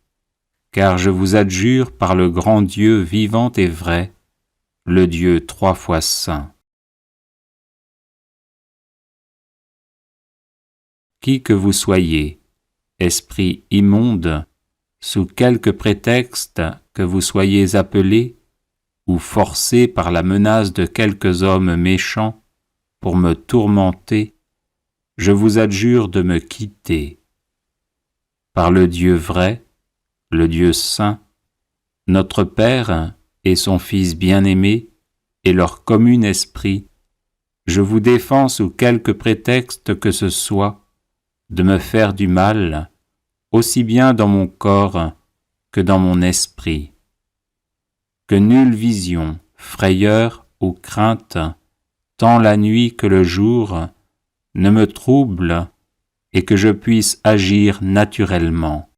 car je vous adjure par le grand Dieu vivant et vrai, le Dieu 3 fois saint. Qui que vous soyez, esprit immonde, sous quelque prétexte que vous soyez appelé ou forcé par la menace de quelques hommes méchants pour me tourmenter, je vous adjure de me quitter. Par le Dieu vrai, le Dieu saint, notre Père et son Fils bien-aimé et leur commun esprit, je vous défends sous quelque prétexte que ce soit de me faire du mal, aussi bien dans mon corps que dans mon esprit. Que nulle vision, frayeur ou crainte, tant la nuit que le jour, ne me trouble et que je puisse agir naturellement.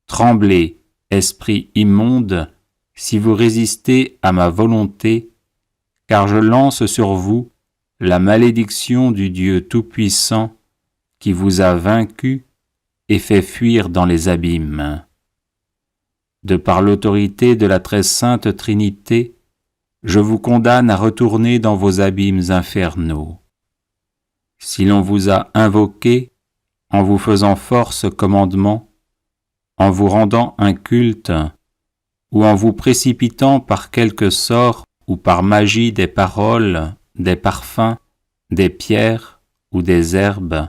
Tremblez, esprit immonde, si vous résistez à ma volonté, car je lance sur vous la malédiction du Dieu Tout-Puissant qui vous a vaincu et fait fuir dans les abîmes. De par l'autorité de la très sainte Trinité, je vous condamne à retourner dans vos abîmes infernaux. Si l'on vous a invoqué, en vous faisant force commandement, en vous rendant un culte, ou en vous précipitant par quelque sort ou par magie des paroles, des parfums, des pierres ou des herbes,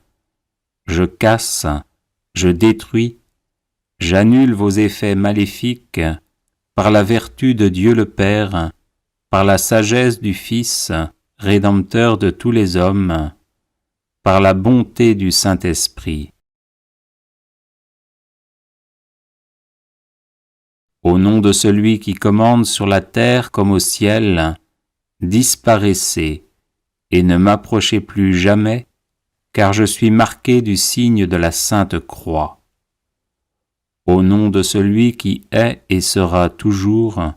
je casse, je détruis, j'annule vos effets maléfiques par la vertu de Dieu le Père, par la sagesse du Fils, Rédempteur de tous les hommes, par la bonté du Saint-Esprit. Au nom de celui qui commande sur la terre comme au ciel, disparaissez et ne m'approchez plus jamais, car je suis marqué du signe de la Sainte Croix. Au nom de celui qui est et sera toujours,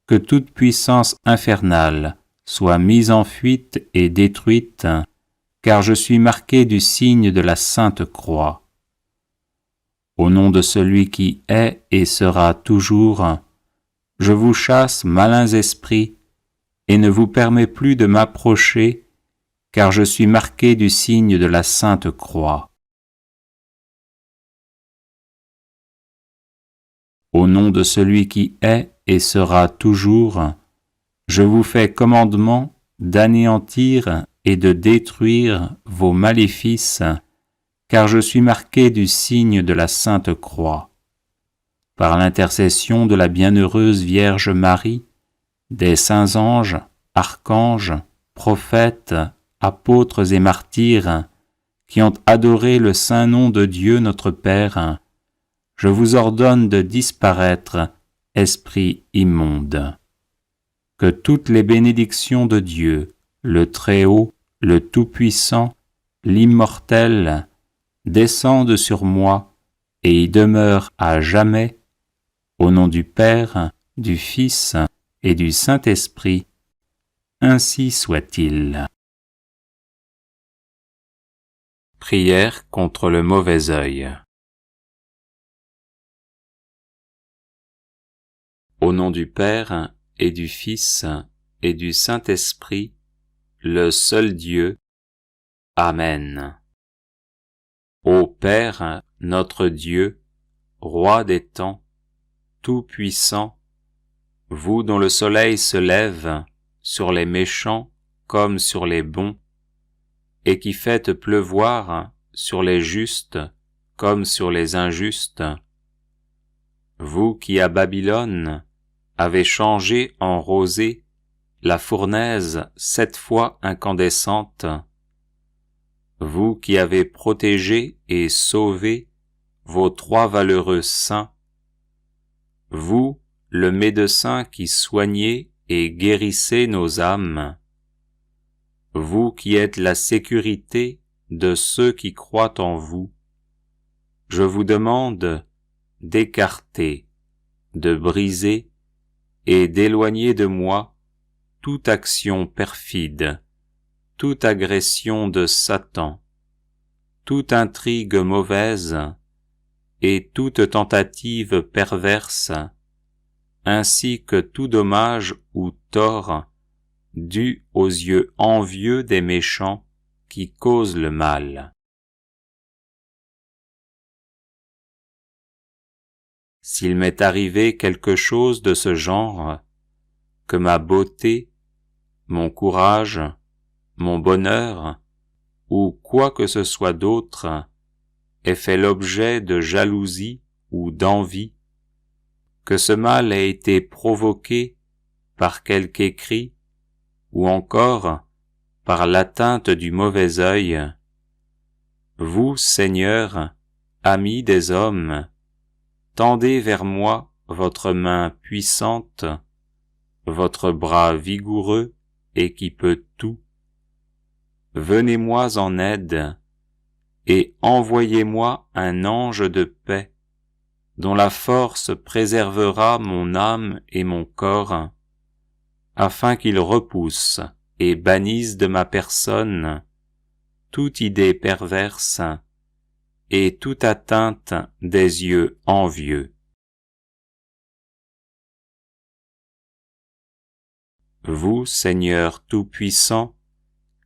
que toute puissance infernale soit mise en fuite et détruite, car je suis marqué du signe de la Sainte Croix. Au nom de celui qui est et sera toujours, je vous chasse, malins esprits, et ne vous permets plus de m'approcher, car je suis marqué du signe de la Sainte Croix. Au nom de celui qui est et sera toujours, je vous fais commandement d'anéantir et de détruire vos maléfices, car je suis marqué du signe de la Sainte Croix. Par l'intercession de la bienheureuse Vierge Marie, des saints anges, archanges, prophètes, apôtres et martyrs, qui ont adoré le saint nom de Dieu notre Père, je vous ordonne de disparaître, esprit immonde. Que toutes les bénédictions de Dieu, le Très-Haut, le Tout-Puissant, l'immortel, descendent sur moi et y demeurent à jamais, au nom du Père, du Fils et du Saint-Esprit, ainsi soit-il. Prière contre le mauvais œil. Au nom du Père et du Fils et du Saint-Esprit, le seul Dieu. Amen. Ô Père, notre Dieu, Roi des temps, Tout-Puissant, vous dont le soleil se lève sur les méchants comme sur les bons, et qui faites pleuvoir sur les justes comme sur les injustes, vous qui à Babylone avez changé en rosée la fournaise 7 fois incandescente, vous qui avez protégé et sauvé vos 3 valeureux saints, vous, le médecin qui soignez et guérissez nos âmes, vous qui êtes la sécurité de ceux qui croient en vous, je vous demande d'écarter, de briser et d'éloigner de moi toute action perfide, toute agression de Satan, toute intrigue mauvaise et toute tentative perverse, ainsi que tout dommage ou tort dû aux yeux envieux des méchants qui causent le mal. S'il m'est arrivé quelque chose de ce genre, que ma beauté, mon courage, mon bonheur, ou quoi que ce soit d'autre, ait fait l'objet de jalousie ou d'envie, que ce mal ait été provoqué par quelque écrit, ou encore par l'atteinte du mauvais œil, vous, Seigneur, ami des hommes, tendez vers moi votre main puissante, votre bras vigoureux et qui peut tout. Venez-moi en aide et envoyez-moi un ange de paix, dont la force préservera mon âme et mon corps, afin qu'il repousse et bannisse de ma personne toute idée perverse et toute atteinte des yeux envieux. Vous, Seigneur Tout-Puissant,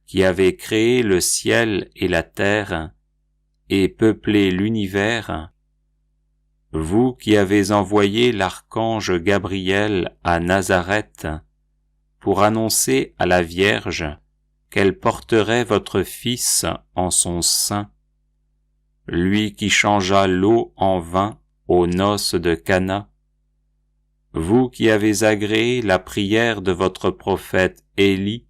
qui avez créé le ciel et la terre et peuplé l'univers, vous qui avez envoyé l'archange Gabriel à Nazareth pour annoncer à la Vierge qu'elle porterait votre Fils en son sein, lui qui changea l'eau en vin aux noces de Cana, vous qui avez agréé la prière de votre prophète Élie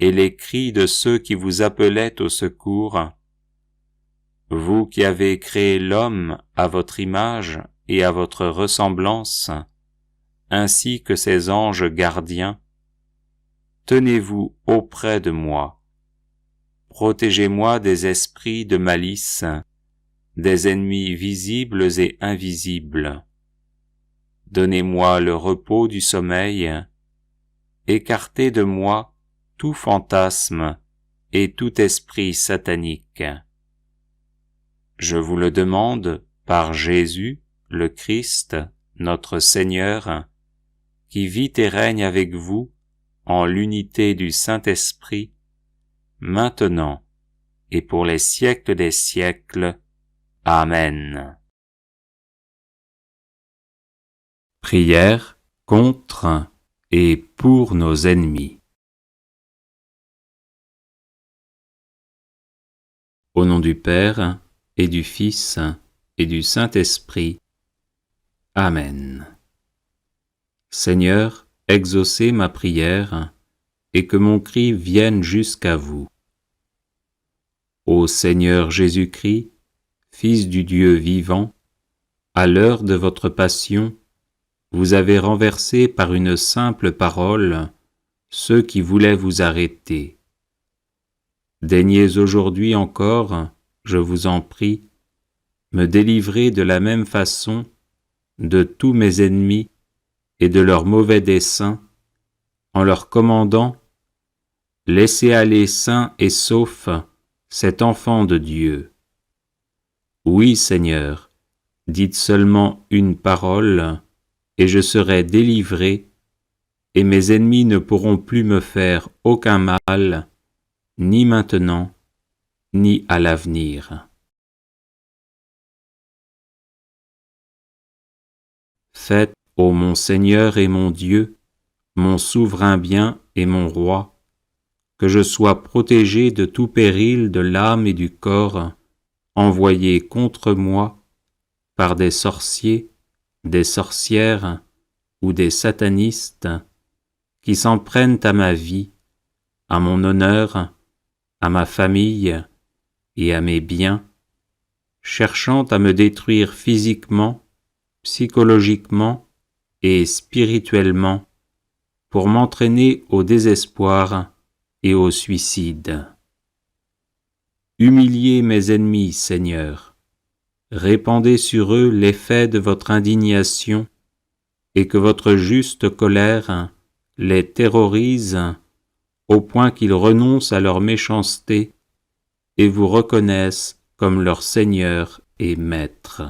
et les cris de ceux qui vous appelaient au secours, vous qui avez créé l'homme à votre image et à votre ressemblance, ainsi que ses anges gardiens, tenez-vous auprès de moi. Protégez-moi des esprits de malice, des ennemis visibles et invisibles. Donnez-moi le repos du sommeil, écartez de moi tout fantasme et tout esprit satanique. Je vous le demande par Jésus, le Christ, notre Seigneur, qui vit et règne avec vous en l'unité du Saint-Esprit, maintenant et pour les siècles des siècles. Amen. Prière contre et pour nos ennemis. Au nom du Père, et du Fils, et du Saint-Esprit. Amen. Seigneur, exaucez ma prière, et que mon cri vienne jusqu'à vous. Ô Seigneur Jésus-Christ, Fils du Dieu vivant, à l'heure de votre passion, vous avez renversé par une simple parole ceux qui voulaient vous arrêter. Daignez aujourd'hui encore, je vous en prie, me délivrer de la même façon de tous mes ennemis et de leurs mauvais desseins, en leur commandant « Laissez aller sain et sauf cet enfant de Dieu. » Oui, Seigneur, dites seulement une parole, et je serai délivré, et mes ennemis ne pourront plus me faire aucun mal, ni maintenant, ni à l'avenir. Faites, ô mon Seigneur et mon Dieu, mon souverain bien et mon roi, que je sois protégé de tout péril de l'âme et du corps, envoyé contre moi par des sorciers, des sorcières ou des satanistes qui s'en prennent à ma vie, à mon honneur, à ma famille et à mes biens, cherchant à me détruire physiquement, psychologiquement et spirituellement pour m'entraîner au désespoir et au suicide. Humiliez mes ennemis, Seigneur, répandez sur eux l'effet de votre indignation et que votre juste colère les terrorise au point qu'ils renoncent à leur méchanceté et vous reconnaissent comme leur Seigneur et Maître.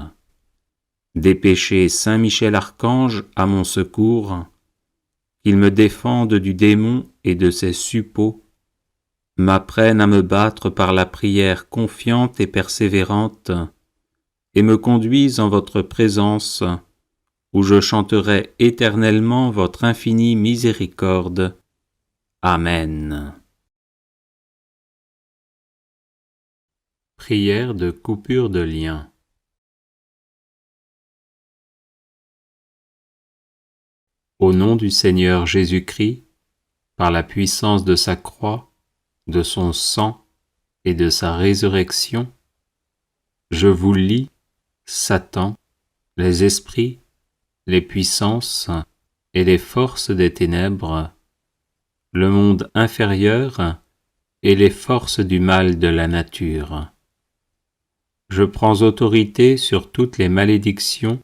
Dépêchez Saint Michel Archange à mon secours, qu'il me défende du démon et de ses suppôts, m'apprenne à me battre par la prière confiante et persévérante, et me conduise en votre présence, où je chanterai éternellement votre infinie miséricorde. Amen. Prière de coupure de lien. Au nom du Seigneur Jésus-Christ, par la puissance de sa croix, de son sang et de sa résurrection, je vous lie, Satan, les esprits, les puissances et les forces des ténèbres, le monde inférieur et les forces du mal de la nature. Je prends autorité sur toutes les malédictions,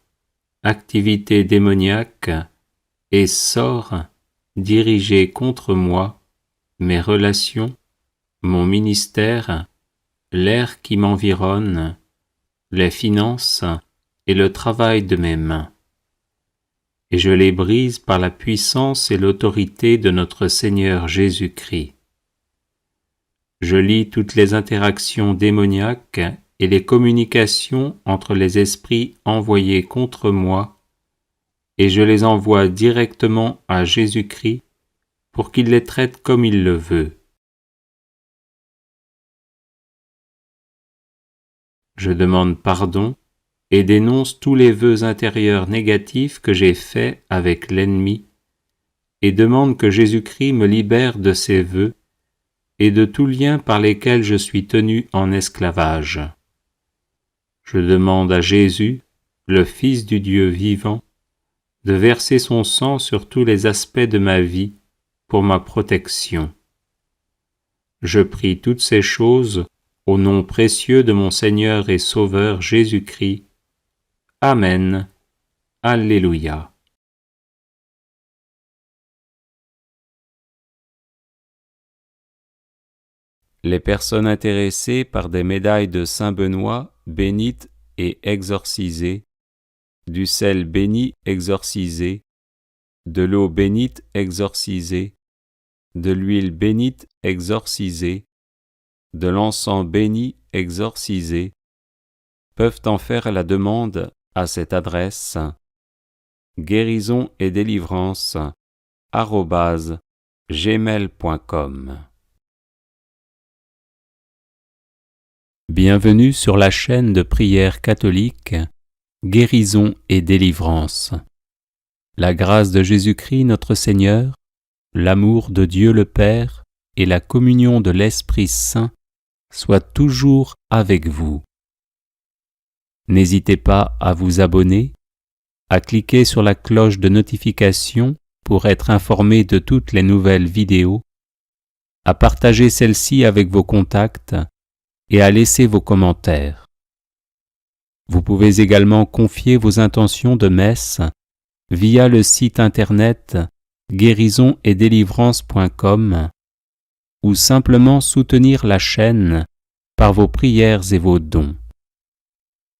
activités démoniaques et sorts dirigés contre moi, mes relations, mon ministère, l'air qui m'environne, les finances et le travail de mes mains. Et je les brise par la puissance et l'autorité de notre Seigneur Jésus-Christ. Je lie toutes les interactions démoniaques et les communications entre les esprits envoyés contre moi, et je les envoie directement à Jésus-Christ pour qu'il les traite comme il le veut. Je demande pardon et dénonce tous les vœux intérieurs négatifs que j'ai faits avec l'ennemi, et demande que Jésus-Christ me libère de ces vœux et de tout lien par lesquels je suis tenu en esclavage. Je demande à Jésus, le Fils du Dieu vivant, de verser son sang sur tous les aspects de ma vie pour ma protection. Je prie toutes ces choses au nom précieux de mon Seigneur et Sauveur Jésus-Christ. Amen. Alléluia. Les personnes intéressées par des médailles de Saint-Benoît bénites et exorcisées, du sel béni exorcisé, de l'eau bénite exorcisée, de l'huile bénite exorcisée, de l'encens béni exorcisé, peuvent en faire la demande à cette adresse guérisonetdélivrance@gmail.com. Bienvenue sur la chaîne de prière catholique Guérison et délivrance. La grâce de Jésus-Christ notre Seigneur, l'amour de Dieu le Père et la communion de l'Esprit Saint soient toujours avec vous. N'hésitez pas à vous abonner, à cliquer sur la cloche de notification pour être informé de toutes les nouvelles vidéos, à partager celle-ci avec vos contacts et à laisser vos commentaires. Vous pouvez également confier vos intentions de messe via le site internet guérisonetdélivrance.com ou simplement soutenir la chaîne par vos prières et vos dons.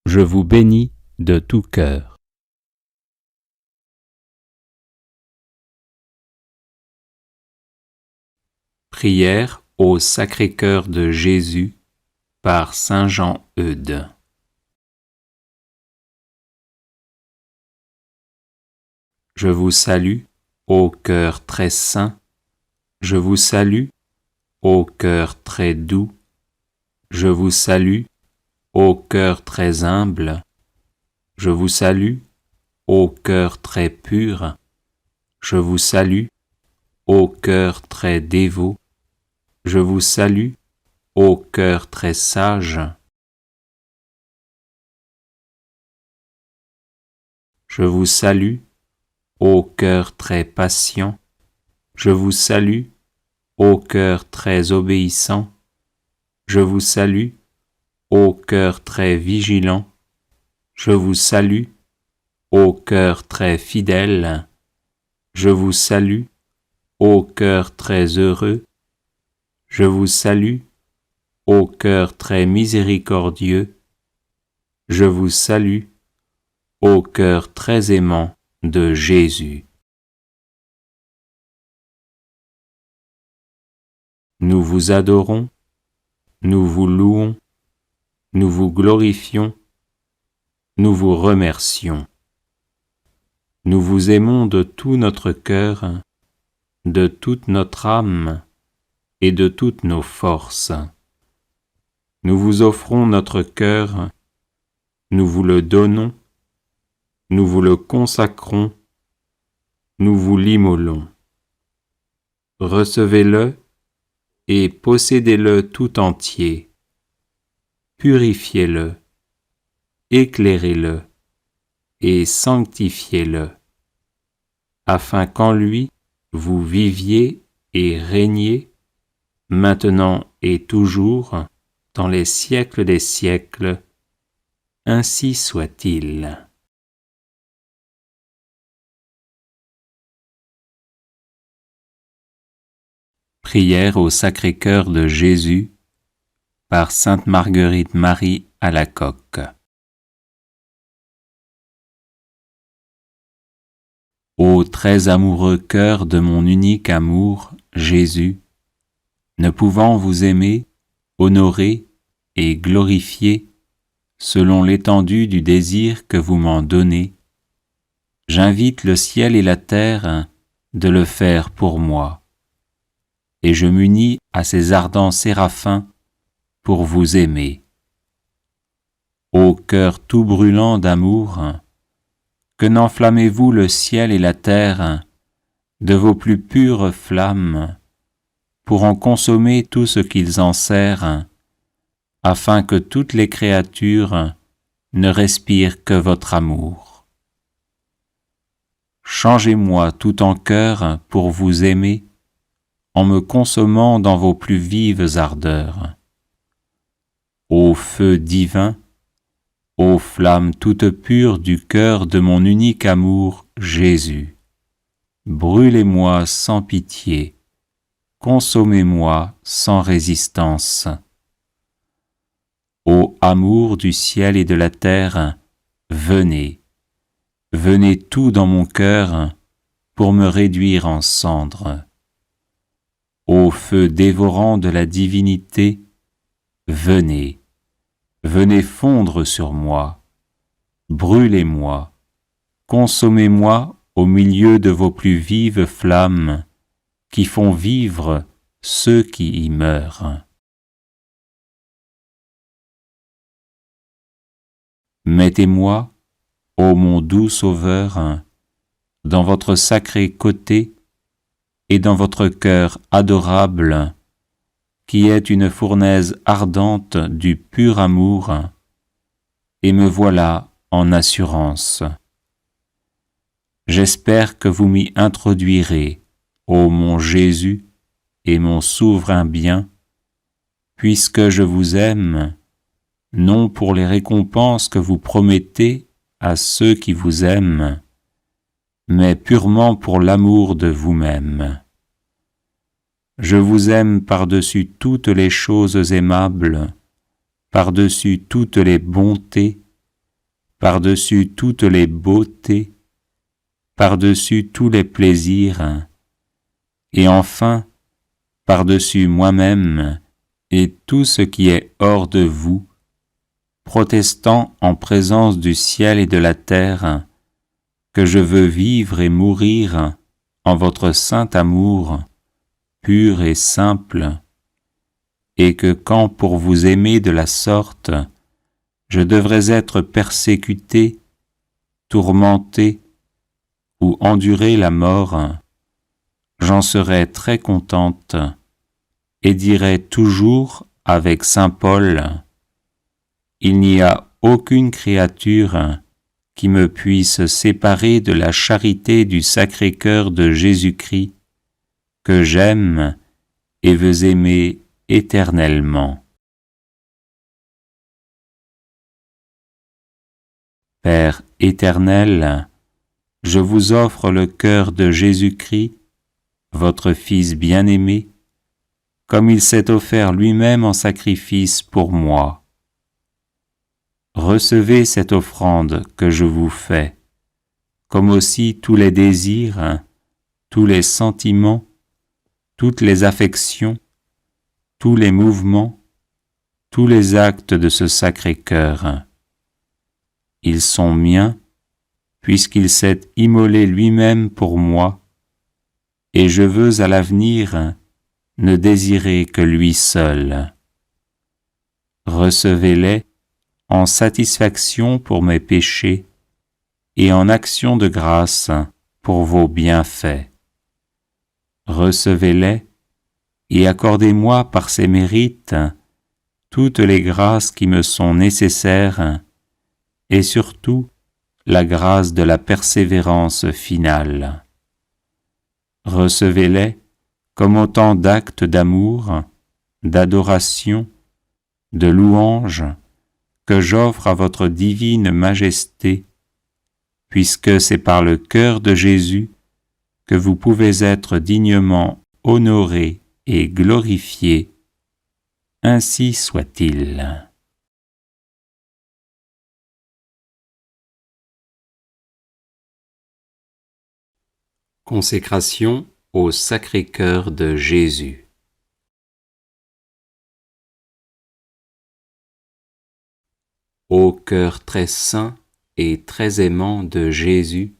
Je vous bénis de tout cœur. Prière au Sacré-Cœur de Jésus par Saint Jean Eudes. Je vous salue, ô cœur très saint, je vous salue, ô cœur très doux, je vous salue, ô cœur très humble, je vous salue, ô cœur très pur, je vous salue, ô cœur très dévot, je vous salue, ô cœur très sage. Je vous salue, ô cœur très patient, je vous salue, ô cœur très obéissant, je vous salue, ô cœur très vigilant, je vous salue, ô cœur très fidèle, je vous salue, ô cœur très heureux, je vous salue, ô cœur très miséricordieux, je vous salue, ô cœur très aimant de Jésus. Nous vous adorons, nous vous louons, nous vous glorifions, nous vous remercions. Nous vous aimons de tout notre cœur, de toute notre âme et de toutes nos forces. Nous vous offrons notre cœur, nous vous le donnons, nous vous le consacrons, nous vous l'immolons. Recevez-le et possédez-le tout entier. Purifiez-le, éclairez-le et sanctifiez-le, afin qu'en lui vous viviez et régniez, maintenant et toujours, dans les siècles des siècles. Ainsi soit-il. Prière au Sacré-Cœur de Jésus par Sainte Marguerite Marie Alacoque. Ô très amoureux cœur de mon unique amour, Jésus, ne pouvant vous aimer, honorer et glorifier selon l'étendue du désir que vous m'en donnez, j'invite le ciel et la terre de le faire pour moi, et je m'unis à ces ardents séraphins pour vous aimer. Ô cœur tout brûlant d'amour, que n'enflammez-vous le ciel et la terre de vos plus pures flammes, pour en consommer tout ce qu'ils en serrent, afin que toutes les créatures ne respirent que votre amour. Changez-moi tout en cœur pour vous aimer, en me consommant dans vos plus vives ardeurs. Ô feu divin, ô flamme toute pure du cœur de mon unique amour, Jésus, brûlez-moi sans pitié, consommez-moi sans résistance. Ô amour du ciel et de la terre, venez, venez tout dans mon cœur pour me réduire en cendres. Ô feu dévorant de la divinité, venez, venez fondre sur moi, brûlez-moi, consommez-moi au milieu de vos plus vives flammes qui font vivre ceux qui y meurent. Mettez-moi, ô mon doux Sauveur, dans votre sacré côté et dans votre cœur adorable, qui est une fournaise ardente du pur amour, et me voilà en assurance. J'espère que vous m'y introduirez, ô mon Jésus et mon souverain bien, puisque je vous aime, non pour les récompenses que vous promettez à ceux qui vous aiment, mais purement pour l'amour de vous-même. Je vous aime par-dessus toutes les choses aimables, par-dessus toutes les bontés, par-dessus toutes les beautés, par-dessus tous les plaisirs, et enfin, par-dessus moi-même et tout ce qui est hors de vous, protestant en présence du ciel et de la terre, que je veux vivre et mourir en votre saint amour, pur et simple, et que quand pour vous aimer de la sorte, je devrais être persécuté, tourmenté ou endurer la mort, j'en serais très contente et dirais toujours avec saint Paul, « Il n'y a aucune créature qui me puisse séparer de la charité du Sacré-Cœur de Jésus-Christ, que j'aime et veux aimer éternellement. » Père éternel, je vous offre le cœur de Jésus-Christ votre Fils bien-aimé, comme il s'est offert lui-même en sacrifice pour moi. Recevez cette offrande que je vous fais, comme aussi tous les désirs, tous les sentiments, toutes les affections, tous les mouvements, tous les actes de ce sacré cœur. Ils sont miens, puisqu'il s'est immolé lui-même pour moi, et je veux à l'avenir ne désirer que lui seul. Recevez-les en satisfaction pour mes péchés et en action de grâce pour vos bienfaits. Recevez-les et accordez-moi par ces mérites toutes les grâces qui me sont nécessaires et surtout la grâce de la persévérance finale. Recevez-les comme autant d'actes d'amour, d'adoration, de louange que j'offre à votre divine majesté, puisque c'est par le cœur de Jésus que vous pouvez être dignement honoré et glorifié. Ainsi soit-il. Consécration au Sacré-Cœur de Jésus. Ô cœur très saint et très aimant de Jésus,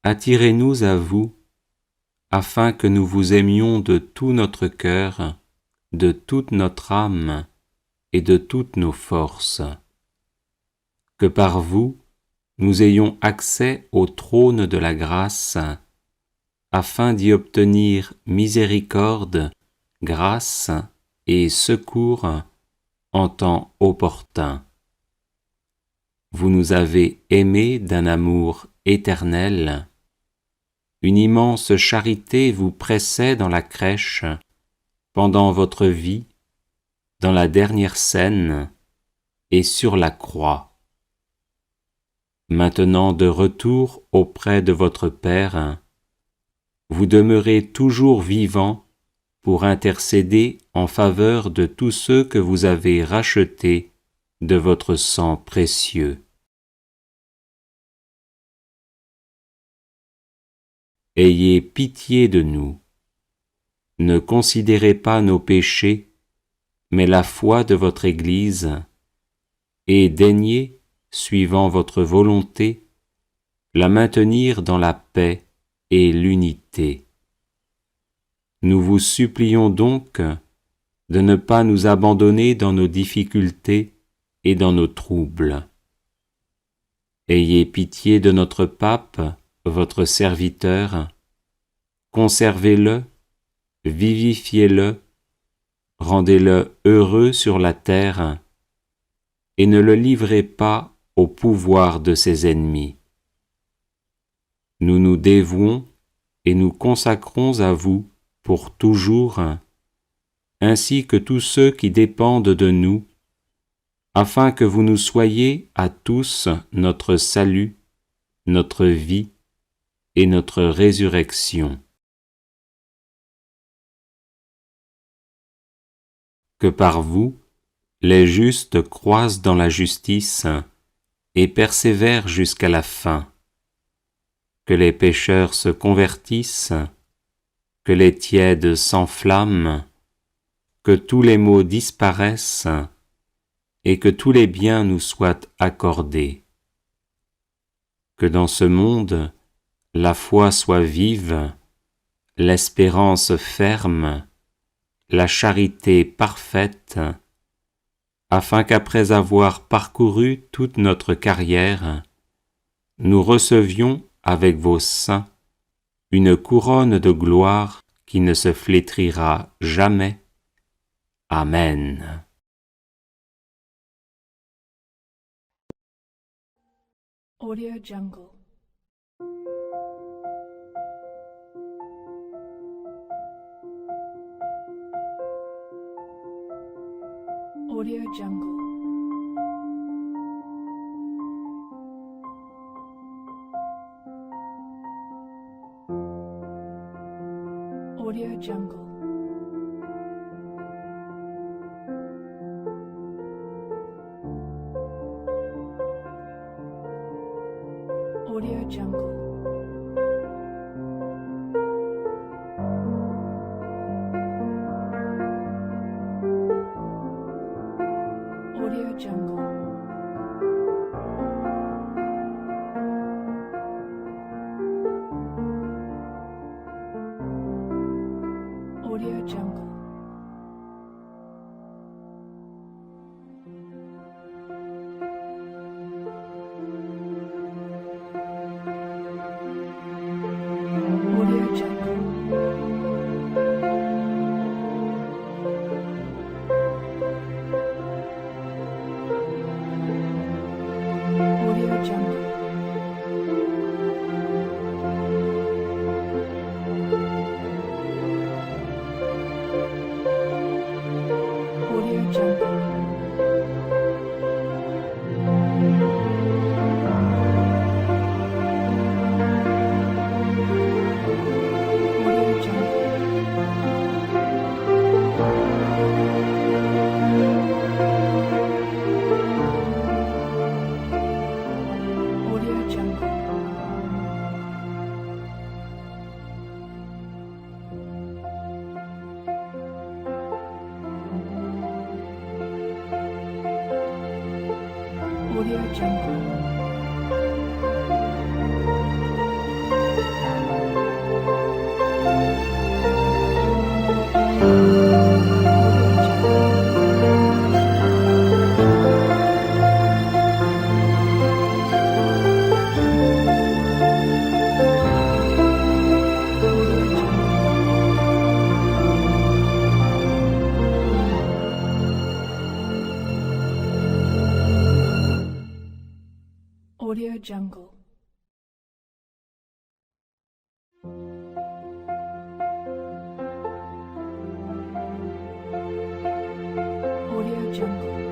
attirez-nous à vous, afin que nous vous aimions de tout notre cœur, de toute notre âme et de toutes nos forces. Que par vous, nous ayons accès au trône de la grâce, afin d'y obtenir miséricorde, grâce et secours en temps opportun. Vous nous avez aimés d'un amour éternel. Une immense charité vous pressait dans la crèche, pendant votre vie, dans la dernière scène et sur la croix. Maintenant de retour auprès de votre Père, vous demeurez toujours vivant pour intercéder en faveur de tous ceux que vous avez rachetés de votre sang précieux. Ayez pitié de nous. Ne considérez pas nos péchés, mais la foi de votre Église, et daignez, suivant votre volonté, la maintenir dans la paix et l'unité. Nous vous supplions donc de ne pas nous abandonner dans nos difficultés et dans nos troubles. Ayez pitié de notre pape, votre serviteur, conservez-le, vivifiez-le, rendez-le heureux sur la terre, et ne le livrez pas au pouvoir de ses ennemis. Nous nous dévouons et nous consacrons à vous pour toujours, ainsi que tous ceux qui dépendent de nous, afin que vous nous soyez à tous notre salut, notre vie et notre résurrection. Que par vous, les justes croissent dans la justice et persévèrent jusqu'à la fin. Que les pécheurs se convertissent, que les tièdes s'enflamment, que tous les maux disparaissent et que tous les biens nous soient accordés. Que dans ce monde, la foi soit vive, l'espérance ferme, la charité parfaite, afin qu'après avoir parcouru toute notre carrière, nous recevions avec vos saints une couronne de gloire qui ne se flétrira jamais. Amen. Audio Jungle. Audio Jungle. Audio Jungle. Audio Jungle. Audio Jungle. Audio Jungle. Audio Jungle. Audio Jungle. Audio Jungle. Audio Jungle. Audio Jungle. Audio Jungle. Audio Jungle. Audio Jungle.